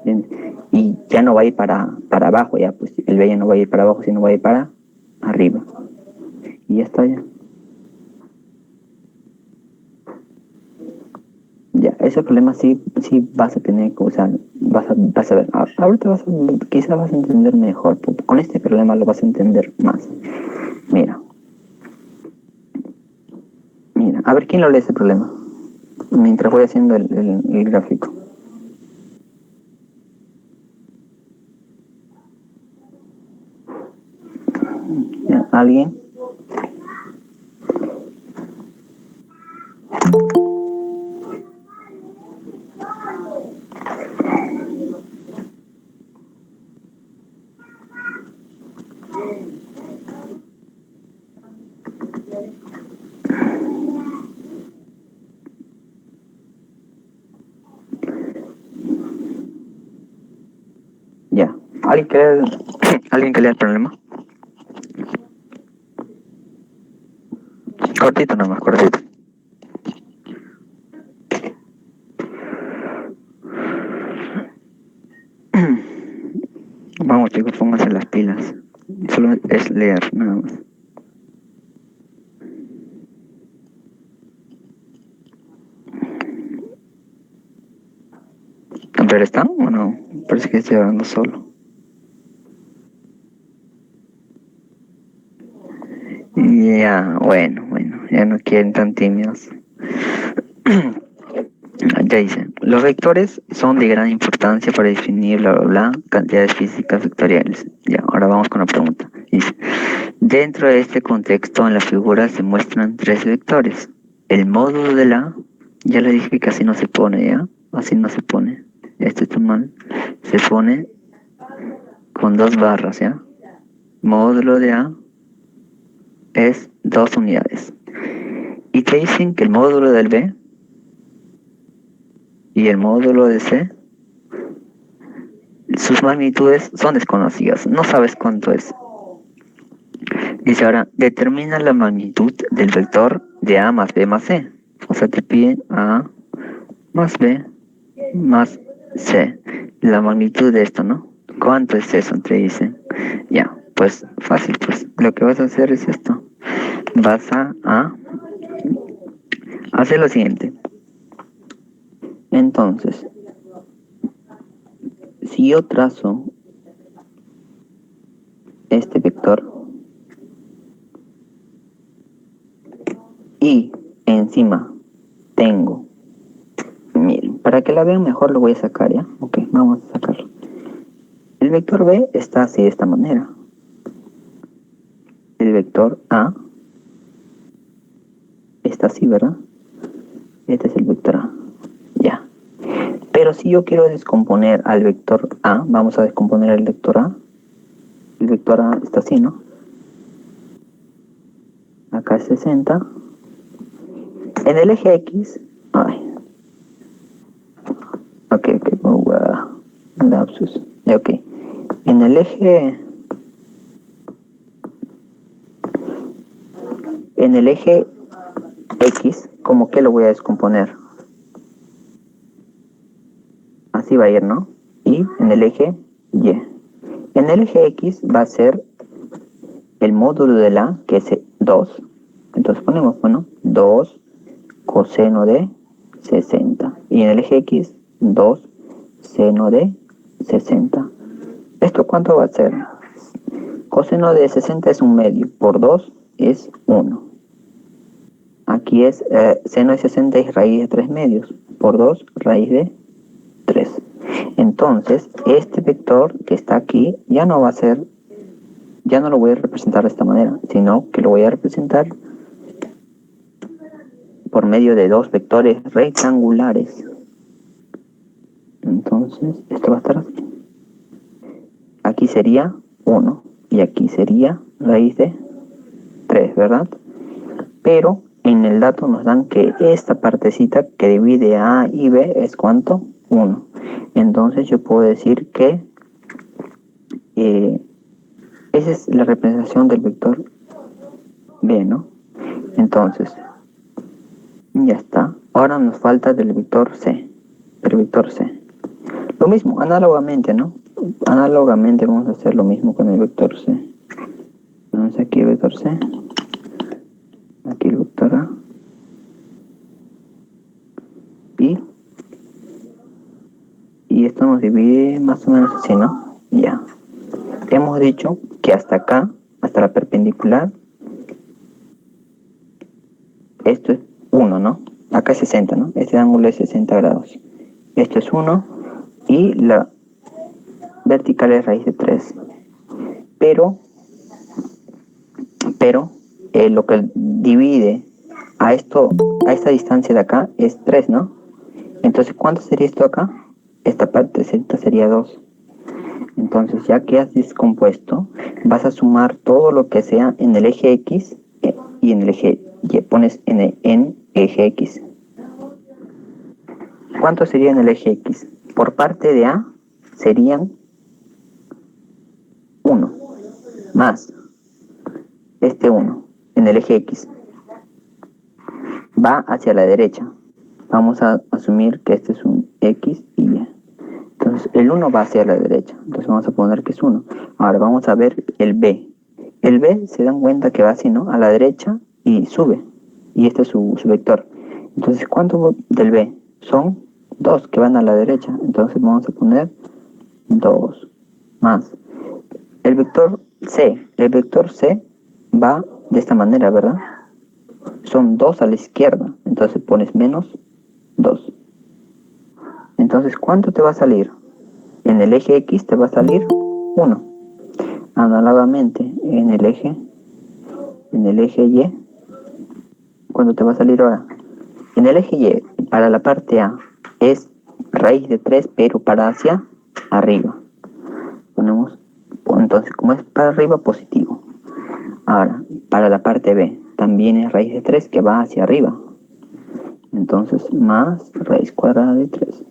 ¿Bien? Y ya no va a ir para abajo, ya pues el B ya no va a ir para abajo, sino va a ir para arriba. Y ya está ya. Ya, ese problema sí vas a tener que usar, vas a ver, ahorita quizás vas a entender mejor, con este problema lo vas a entender más. Mira, a ver quién lo lee ese problema, mientras voy haciendo el gráfico. ¿Ya? ¿Alguien? Ya, ¿alguien que lea el problema? Cortito nomás, cortito. Vamos chicos, pónganse las pilas. Solo es leer, nada más. ¿Pero están o no? Parece que estoy hablando solo. Ya, bueno, ya no quieren tan tímidos. Ya dice, los vectores son de gran importancia para definir, bla, bla, bla, cantidades físicas vectoriales. Ya, ahora vamos con la pregunta. Dice, dentro de este contexto, en la figura se muestran 3 vectores. El módulo de la, ya le dije que así no se pone, ¿ya? Así no se pone. Esto está mal. Se pone con 2 barras, ¿ya? Módulo de A es 2 unidades. Y te dicen que el módulo del B Y el módulo de C, sus magnitudes son desconocidas, no sabes cuánto es. Dice ahora, determina la magnitud del vector de A más B más C. O sea, te piden A más B más C. La magnitud de esto, ¿no? ¿Cuánto es eso? Te dicen. Ya, pues fácil, pues lo que vas a hacer es esto. Vas a hacer lo siguiente. Entonces, si yo trazo este vector y encima tengo, miren, para que la vean mejor lo voy a sacar, ¿ya? Ok, vamos a sacarlo. El vector B está así de esta manera. El vector A está así, ¿verdad? Este es el vector A. Ya. Pero si yo quiero descomponer al vector A, vamos a descomponer el vector A. El vector A está así, ¿no? Acá es 60. En el eje X... Ay. Ok. Lapsus. Ok. En el eje... En el eje X, ¿cómo que lo voy a descomponer? Así va a ir, ¿no? Y en el eje Y. En el eje X va a ser el módulo de la, que es 2. Entonces ponemos, bueno, 2 coseno de 60. Y en el eje X, 2 seno de 60. ¿Esto cuánto va a ser? Coseno de 60 es un medio, por 2 es 1. Aquí es seno de 60 es raíz de 3 medios, por 2 raíz de 3. Entonces, este vector que está aquí ya no va a ser, ya no lo voy a representar de esta manera, sino que lo voy a representar por medio de dos vectores rectangulares. Entonces, esto va a estar así. Aquí sería 1 y aquí sería raíz de 3, ¿verdad? Pero en el dato nos dan que esta partecita que divide A y B es ¿cuánto? 1. Entonces yo puedo decir que esa es la representación del vector B, ¿no? Entonces, ya está. Ahora nos falta del vector C. El vector C. Lo mismo, análogamente, ¿no? Análogamente vamos a hacer lo mismo con el vector C. Entonces aquí el vector C. Aquí el vector A. Y esto nos divide más o menos así, ¿no? Ya. Hemos dicho que hasta acá, hasta la perpendicular, esto es 1, ¿no? Acá es 60, ¿no? Este ángulo es 60 grados. Esto es 1 y la vertical es raíz de 3. Pero lo que divide a esta distancia de acá es 3, ¿no? Entonces, ¿cuánto sería esto acá? Esta parte sería 2. Entonces, ya que has descompuesto, vas a sumar todo lo que sea en el eje X y en el eje Y. Pones en eje X. ¿Cuánto sería en el eje X? Por parte de A serían 1 más este 1 en el eje X. Va hacia la derecha. Vamos a asumir que este es un X y Y. Entonces el 1 va hacia la derecha. Entonces vamos a poner que es 1. Ahora vamos a ver el B. El B se dan cuenta que va así, ¿no? A la derecha y sube. Y este es su vector. Entonces, ¿cuánto del B? Son 2 que van a la derecha. Entonces vamos a poner 2 más. El vector C. El vector C va de esta manera, ¿verdad? Son 2 a la izquierda. Entonces pones menos 2. Entonces, ¿cuánto te va a salir? En el eje X te va a salir 1. Análogamente, en el eje Y, ¿cuánto te va a salir ahora? En el eje Y, para la parte A, es raíz de 3, pero para hacia arriba. Ponemos, entonces, como es para arriba, positivo. Ahora, para la parte B, también es raíz de 3 que va hacia arriba. Entonces, más raíz cuadrada de 3.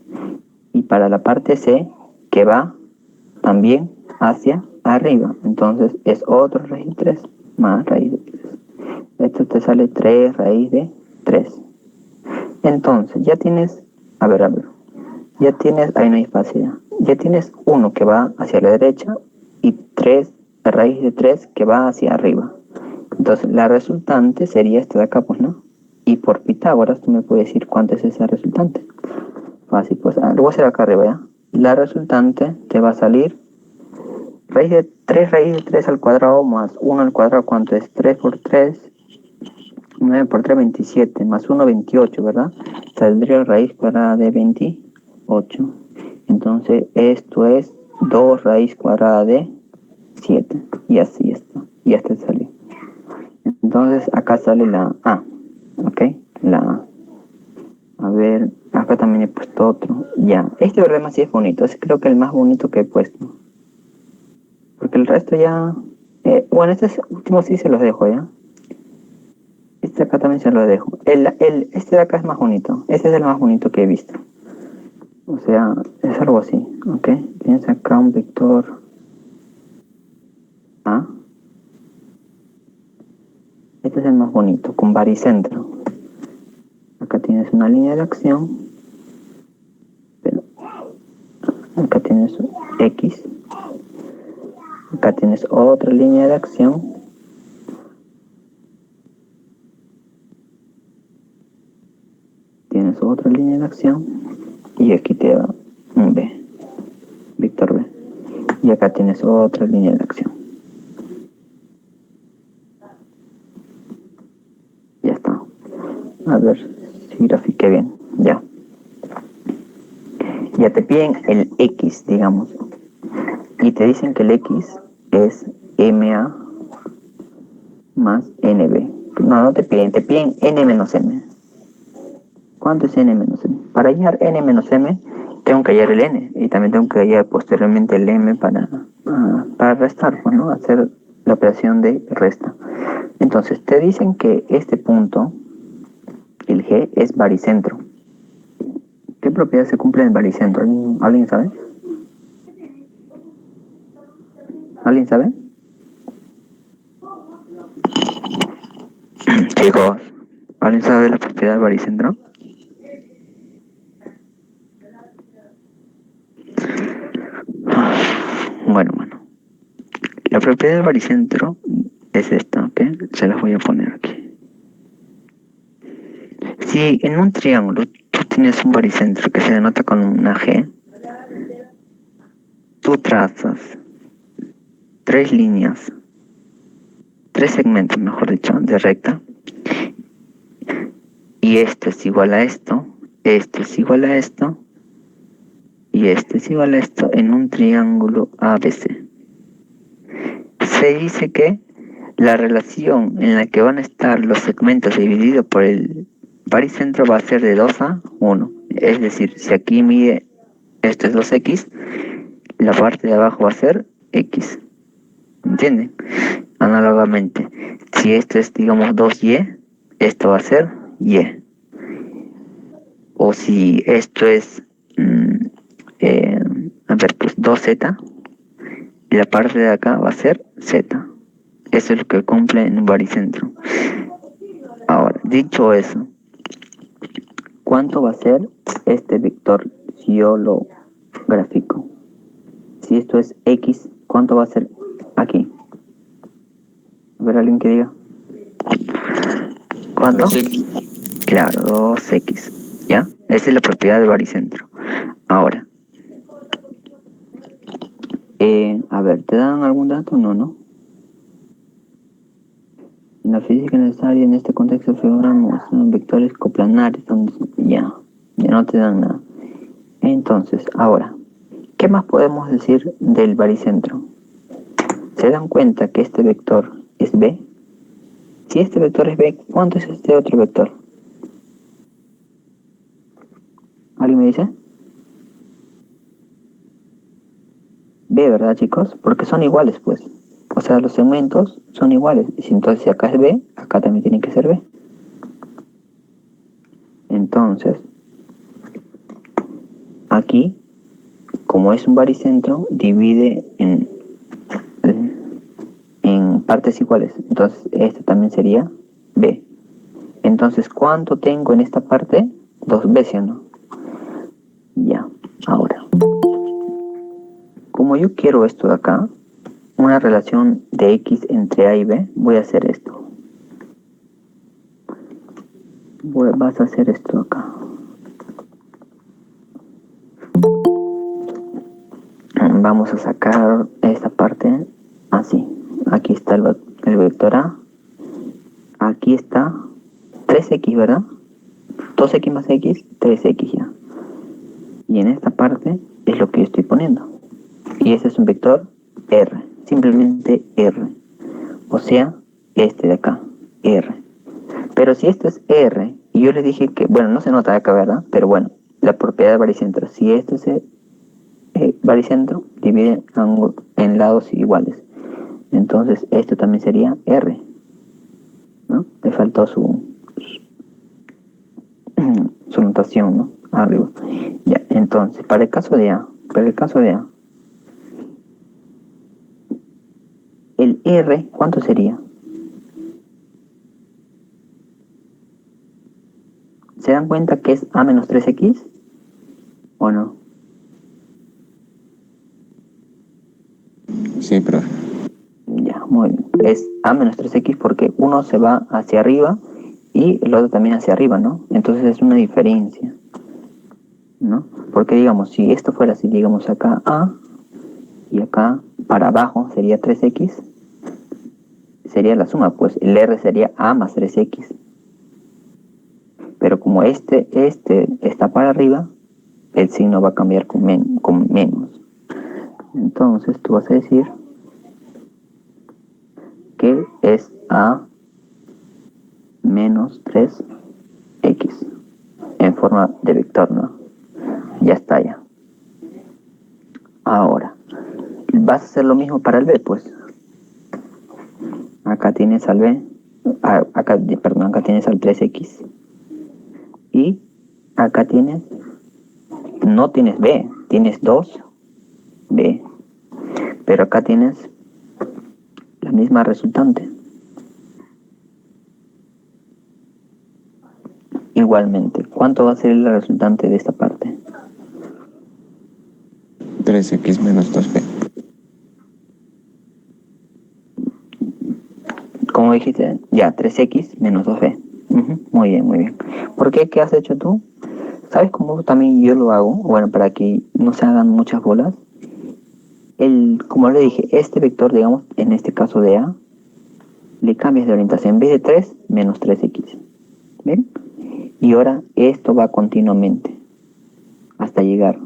y para la parte C que va también hacia arriba. Entonces es otra raíz de 3 más raíz de 3. Esto te sale 3 raíz de 3. Entonces ya tienes, a ver, ya tienes, ahí no hay espacio ya tienes 1 que va hacia la derecha y 3 raíz de 3 que va hacia arriba. Entonces la resultante sería esta de acá, pues, ¿no? Y por Pitágoras tú me puedes decir cuánto es esa resultante. Fácil, pues, lo voy a hacer acá arriba, ¿ya? La resultante te va a salir raíz de 3 al cuadrado más 1 al cuadrado, ¿cuánto es? 3 por 3, 9 por 3, 27, más 1, 28, ¿verdad? Saldría raíz cuadrada de 28. Entonces, esto es 2 raíz cuadrada de 7. Y así está. Y hasta salió. Entonces, acá sale la A. ¿Ok? La A. A ver, acá también he puesto otro. Ya. Este problema sí es bonito. Es creo que el más bonito que he puesto. Porque el resto ya... bueno, este último sí se los dejo, ¿ya? Este acá también se lo dejo. Este de acá es más bonito. Este es el más bonito que he visto. O sea, es algo así, ¿ok? Tienes acá un vector A. Este es el más bonito, con baricentro. Acá tienes una línea de acción. Pero acá tienes X. Acá tienes otra línea de acción. Tienes otra línea de acción. Y aquí te da un B. Víctor B. Y acá tienes otra línea de acción. Ya está. A ver si grafiqué bien. Ya. Ya te piden el X, digamos. Y te dicen que el X es MA más NB. No te piden N menos M. ¿Cuánto es N menos M? Para hallar N menos M, tengo que hallar el N. Y también tengo que hallar posteriormente el M para restar, ¿no? Hacer la operación de resta. Entonces, te dicen que este punto, el G, es baricentro. ¿Qué propiedad se cumple en el baricentro? ¿Alguien sabe? ¿Alguien sabe? Chicos, ¿alguien sabe la propiedad del baricentro? Bueno. La propiedad del baricentro es esta, ¿ok? Se las voy a poner aquí. Si en un triángulo tú tienes un baricentro que se denota con una G, tú trazas 3 líneas, 3 segmentos, mejor dicho, de recta, y esto es igual a esto, esto es igual a esto, y esto es igual a esto en un triángulo ABC. Se dice que la relación en la que van a estar los segmentos divididos por el baricentro va a ser de 2 a 1. Es decir, si aquí mide, esto es 2x, la parte de abajo va a ser x. ¿Entienden? Análogamente, si esto es, digamos, 2y, esto va a ser y. O si esto es, pues 2z, la parte de acá va a ser z. Eso es lo que cumple en un baricentro. Ahora, dicho eso, ¿cuánto va a ser este vector si yo lo grafico? Si esto es x, ¿cuánto va a ser aquí? A ver, alguien que diga. ¿Cuánto? 2x. Claro, 2x. ¿Ya? Esa es la propiedad del baricentro. Ahora, a ver, ¿te dan algún dato? No. En la física necesaria en este contexto figuramos vectores coplanares donde ya no te dan nada. Entonces, ahora, ¿qué más podemos decir del baricentro? ¿Se dan cuenta que este vector es B? Si este vector es B, ¿cuánto es este otro vector? ¿Alguien me dice? B, ¿verdad, chicos? Porque son iguales, pues. O sea, los segmentos son iguales. Y entonces, si acá es B, acá también tiene que ser B. Entonces, aquí como es un baricentro, divide en partes iguales. Entonces, esto también sería B. Entonces, ¿cuánto tengo en esta parte? 2B, ¿sí o no? Ya, ahora. Como yo quiero esto de acá, una relación de X entre A y B, voy a hacer esto. Vas a hacer esto acá. Vamos a sacar esta parte así. Aquí está el vector A. Aquí está 3x, ¿verdad? 2x más x, 3x ya. Y en esta parte es lo que yo estoy poniendo. Y ese es un vector R. Simplemente R. O sea, este de acá, R. Pero si esto es R, y yo le dije que, bueno, no se nota acá, ¿verdad? Pero bueno, la propiedad de baricentro. Si esto es baricentro, divide en lados iguales. Entonces, esto también sería R, ¿no? Le faltó su notación, ¿no? Arriba. Ya, entonces, para el caso de A, el R, ¿cuánto sería? ¿Se dan cuenta que es A menos 3X? ¿O no? Sí, profe. Ya, muy bien. Es A menos 3X porque uno se va hacia arriba y el otro también hacia arriba, ¿no? Entonces es una diferencia, ¿no? Porque digamos, si esto fuera así, digamos acá A y acá para abajo sería 3X, sería la suma, pues el R sería A más 3X. Pero como este está para arriba, el signo va a cambiar con menos. Entonces tú vas a decir que es A menos 3X en forma de vector, ¿no? Ya está ya. Ahora, vas a hacer lo mismo para el B, pues. Acá tienes al B, acá tienes al 3X. Y acá no tienes B, tienes 2B. Pero acá tienes la misma resultante. Igualmente, ¿cuánto va a ser la resultante de esta parte? 3x menos 2b. ¿Cómo dijiste? Ya, 3x menos 2b. Muy bien, muy bien. ¿Por qué? ¿Qué has hecho tú? ¿Sabes cómo también yo lo hago? Bueno, para que no se hagan muchas bolas. Como le dije, este vector, digamos, en este caso de A, le cambias de orientación. En vez de 3, menos 3x. ¿Ven? Y ahora esto va continuamente hasta llegar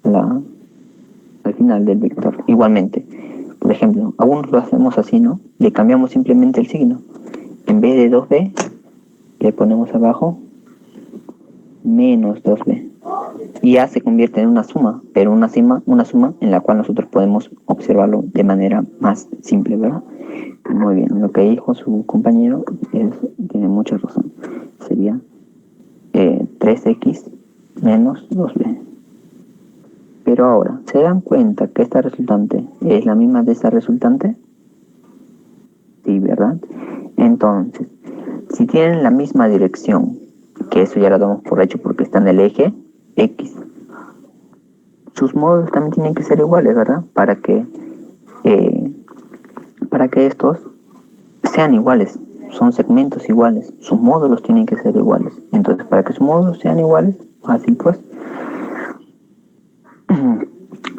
al final del vector. Igualmente, por ejemplo, algunos lo hacemos así, ¿no? Le cambiamos simplemente el signo. En vez de 2b, le ponemos abajo menos 2b. Y ya se convierte en una suma, pero una suma en la cual nosotros podemos observarlo de manera más simple, ¿verdad? Muy bien, lo que dijo su compañero tiene mucha razón. Sería 3x menos 2b. Pero ahora, ¿se dan cuenta que esta resultante es la misma de esta resultante? Sí, ¿verdad? Entonces, si tienen la misma dirección, que eso ya lo damos por hecho porque está en el eje X, sus módulos también tienen que ser iguales, ¿verdad? Para que estos sean iguales, son segmentos iguales, sus módulos tienen que ser iguales. Entonces, para que sus módulos sean iguales, fácil pues,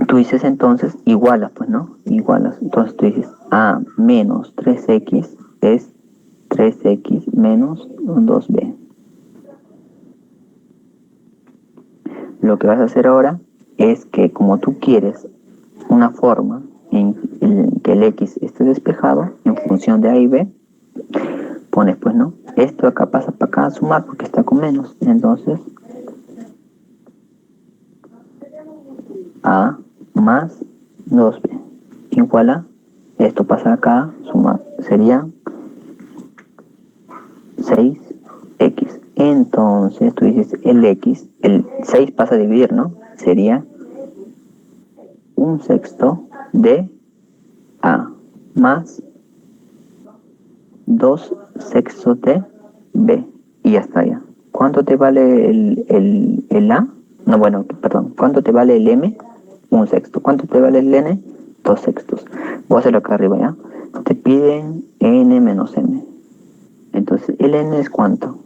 tú dices entonces igualas, pues, ¿no? Igualas. Entonces tú dices A menos 3x es 3x menos 2b. Lo que vas a hacer ahora es que como tú quieres una forma en que el x esté despejado en función de A y B, pones, pues, ¿no? Esto acá pasa para acá a sumar porque está con menos. Entonces, A más 2b igual a, esto pasa acá, suma, sería 6x. Entonces tú dices el x, el 6 pasa a dividir, ¿no? Sería 1/6 de A más 2/6 de B. Y ya está ya. ¿Cuánto te vale el A? No, bueno, perdón. ¿Cuánto te vale el M? 1/6. ¿Cuánto te vale el N? 2/6. Voy a hacerlo acá arriba ya. Te piden N menos M. Entonces, ¿el N es cuánto?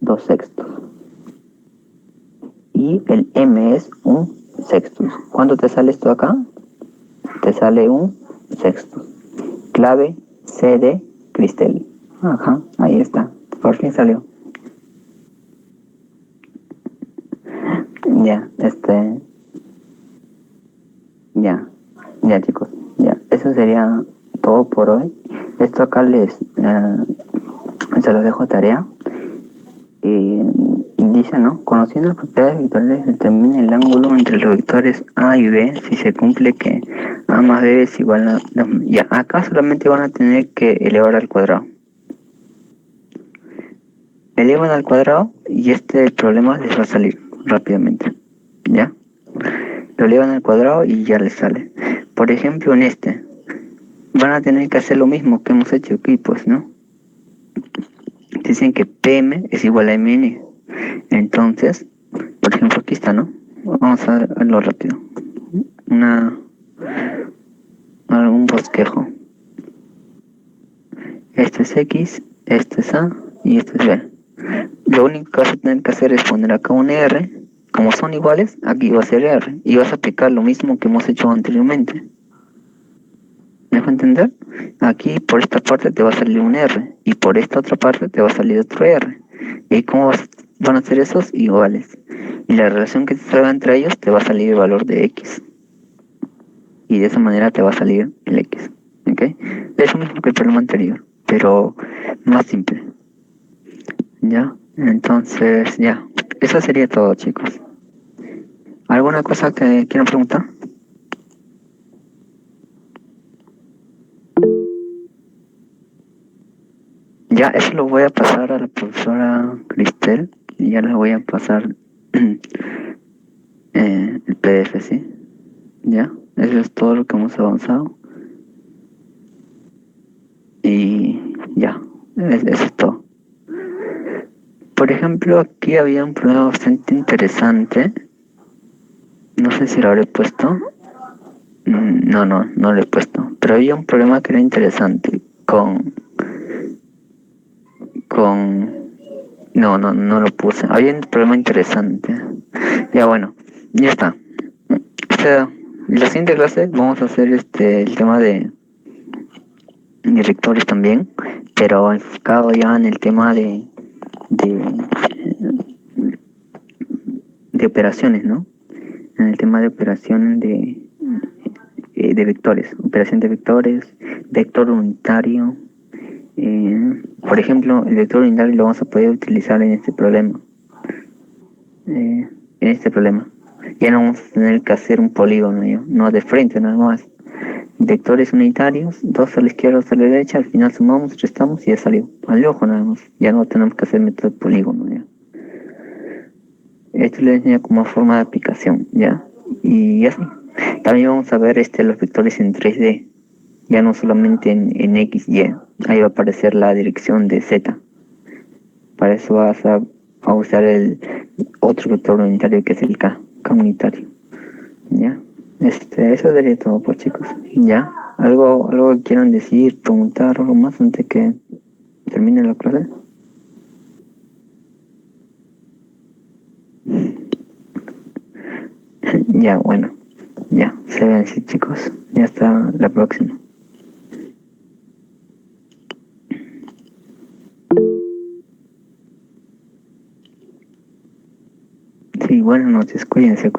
2/6. Y el M es 1/6. ¿Cuánto te sale esto acá? Te sale 1/6. Clave C de Cristel. Ajá, ahí está. Por fin salió. Ya, ya chicos, ya, eso sería todo por hoy. Esto acá se lo dejo tarea. Dice, ¿no? Conociendo las propiedades vectoriales, determina el ángulo entre los vectores A y B si se cumple que A más B es igual a... Ya, acá solamente van a tener que elevar al cuadrado. Elevan al cuadrado y este problema les va a salir rápidamente. ¿Ya? Lo elevan al cuadrado y ya les sale. Por ejemplo, en este, van a tener que hacer lo mismo que hemos hecho aquí, pues, ¿no? Dicen que PM es igual a MN. Entonces, por ejemplo, aquí está, ¿no? Vamos a verlo rápido. Un bosquejo. Este es X, este es A y este es B. Lo único que vas a tener que hacer es poner acá un R. Como son iguales, aquí va a ser R. Y vas a aplicar lo mismo que hemos hecho anteriormente. ¿Me dejo entender? Aquí por esta parte te va a salir un R. Y por esta otra parte te va a salir otro R. ¿Y cómo van a ser esos? Iguales. Y la relación que te salga entre ellos te va a salir el valor de X. Y de esa manera te va a salir el X. ¿Ok? Es lo mismo que el problema anterior, pero más simple. ¿Ya? Entonces, ya. Eso sería todo, chicos. ¿Alguna cosa que quieran preguntar? Ya, eso lo voy a pasar a la profesora Cristel. Y ya les voy a pasar el PDF, ¿sí? Ya, eso es todo lo que hemos avanzado. Y ya, eso es todo. Por ejemplo, aquí había un problema bastante interesante. No sé si lo habré puesto. No lo he puesto. Pero había un problema que era interesante no lo puse. Había un problema interesante. Ya bueno, ya está. La siguiente clase vamos a hacer el tema de vectores también, pero enfocado ya en el tema de operaciones, ¿no? En el tema de operaciones de vectores, operación de vectores, vector unitario. Por ejemplo, el vector unitario lo vamos a poder utilizar en este problema. Ya no vamos a tener que hacer un polígono, no de frente nada más. Vectores unitarios, dos a la izquierda, dos a la derecha, al final sumamos, restamos y ya salió. Al ojo nada más. Ya no tenemos que hacer método de polígono, ¿ya? Esto le enseña como forma de aplicación, ¿ya? Y así. También vamos a ver los vectores en 3D. Ya no solamente en X, Y. Ahí va a aparecer la dirección de Z. Para eso vas a usar el otro vector unitario que es el K unitario. ¿Ya? Eso sería todo, pues, chicos. ¿Ya? ¿Algo que quieran decir, preguntar, algo más antes que termine la clase? Ya, bueno. Ya, se ven así, chicos. Ya hasta la próxima. Sí, buenas noches. Cuídense.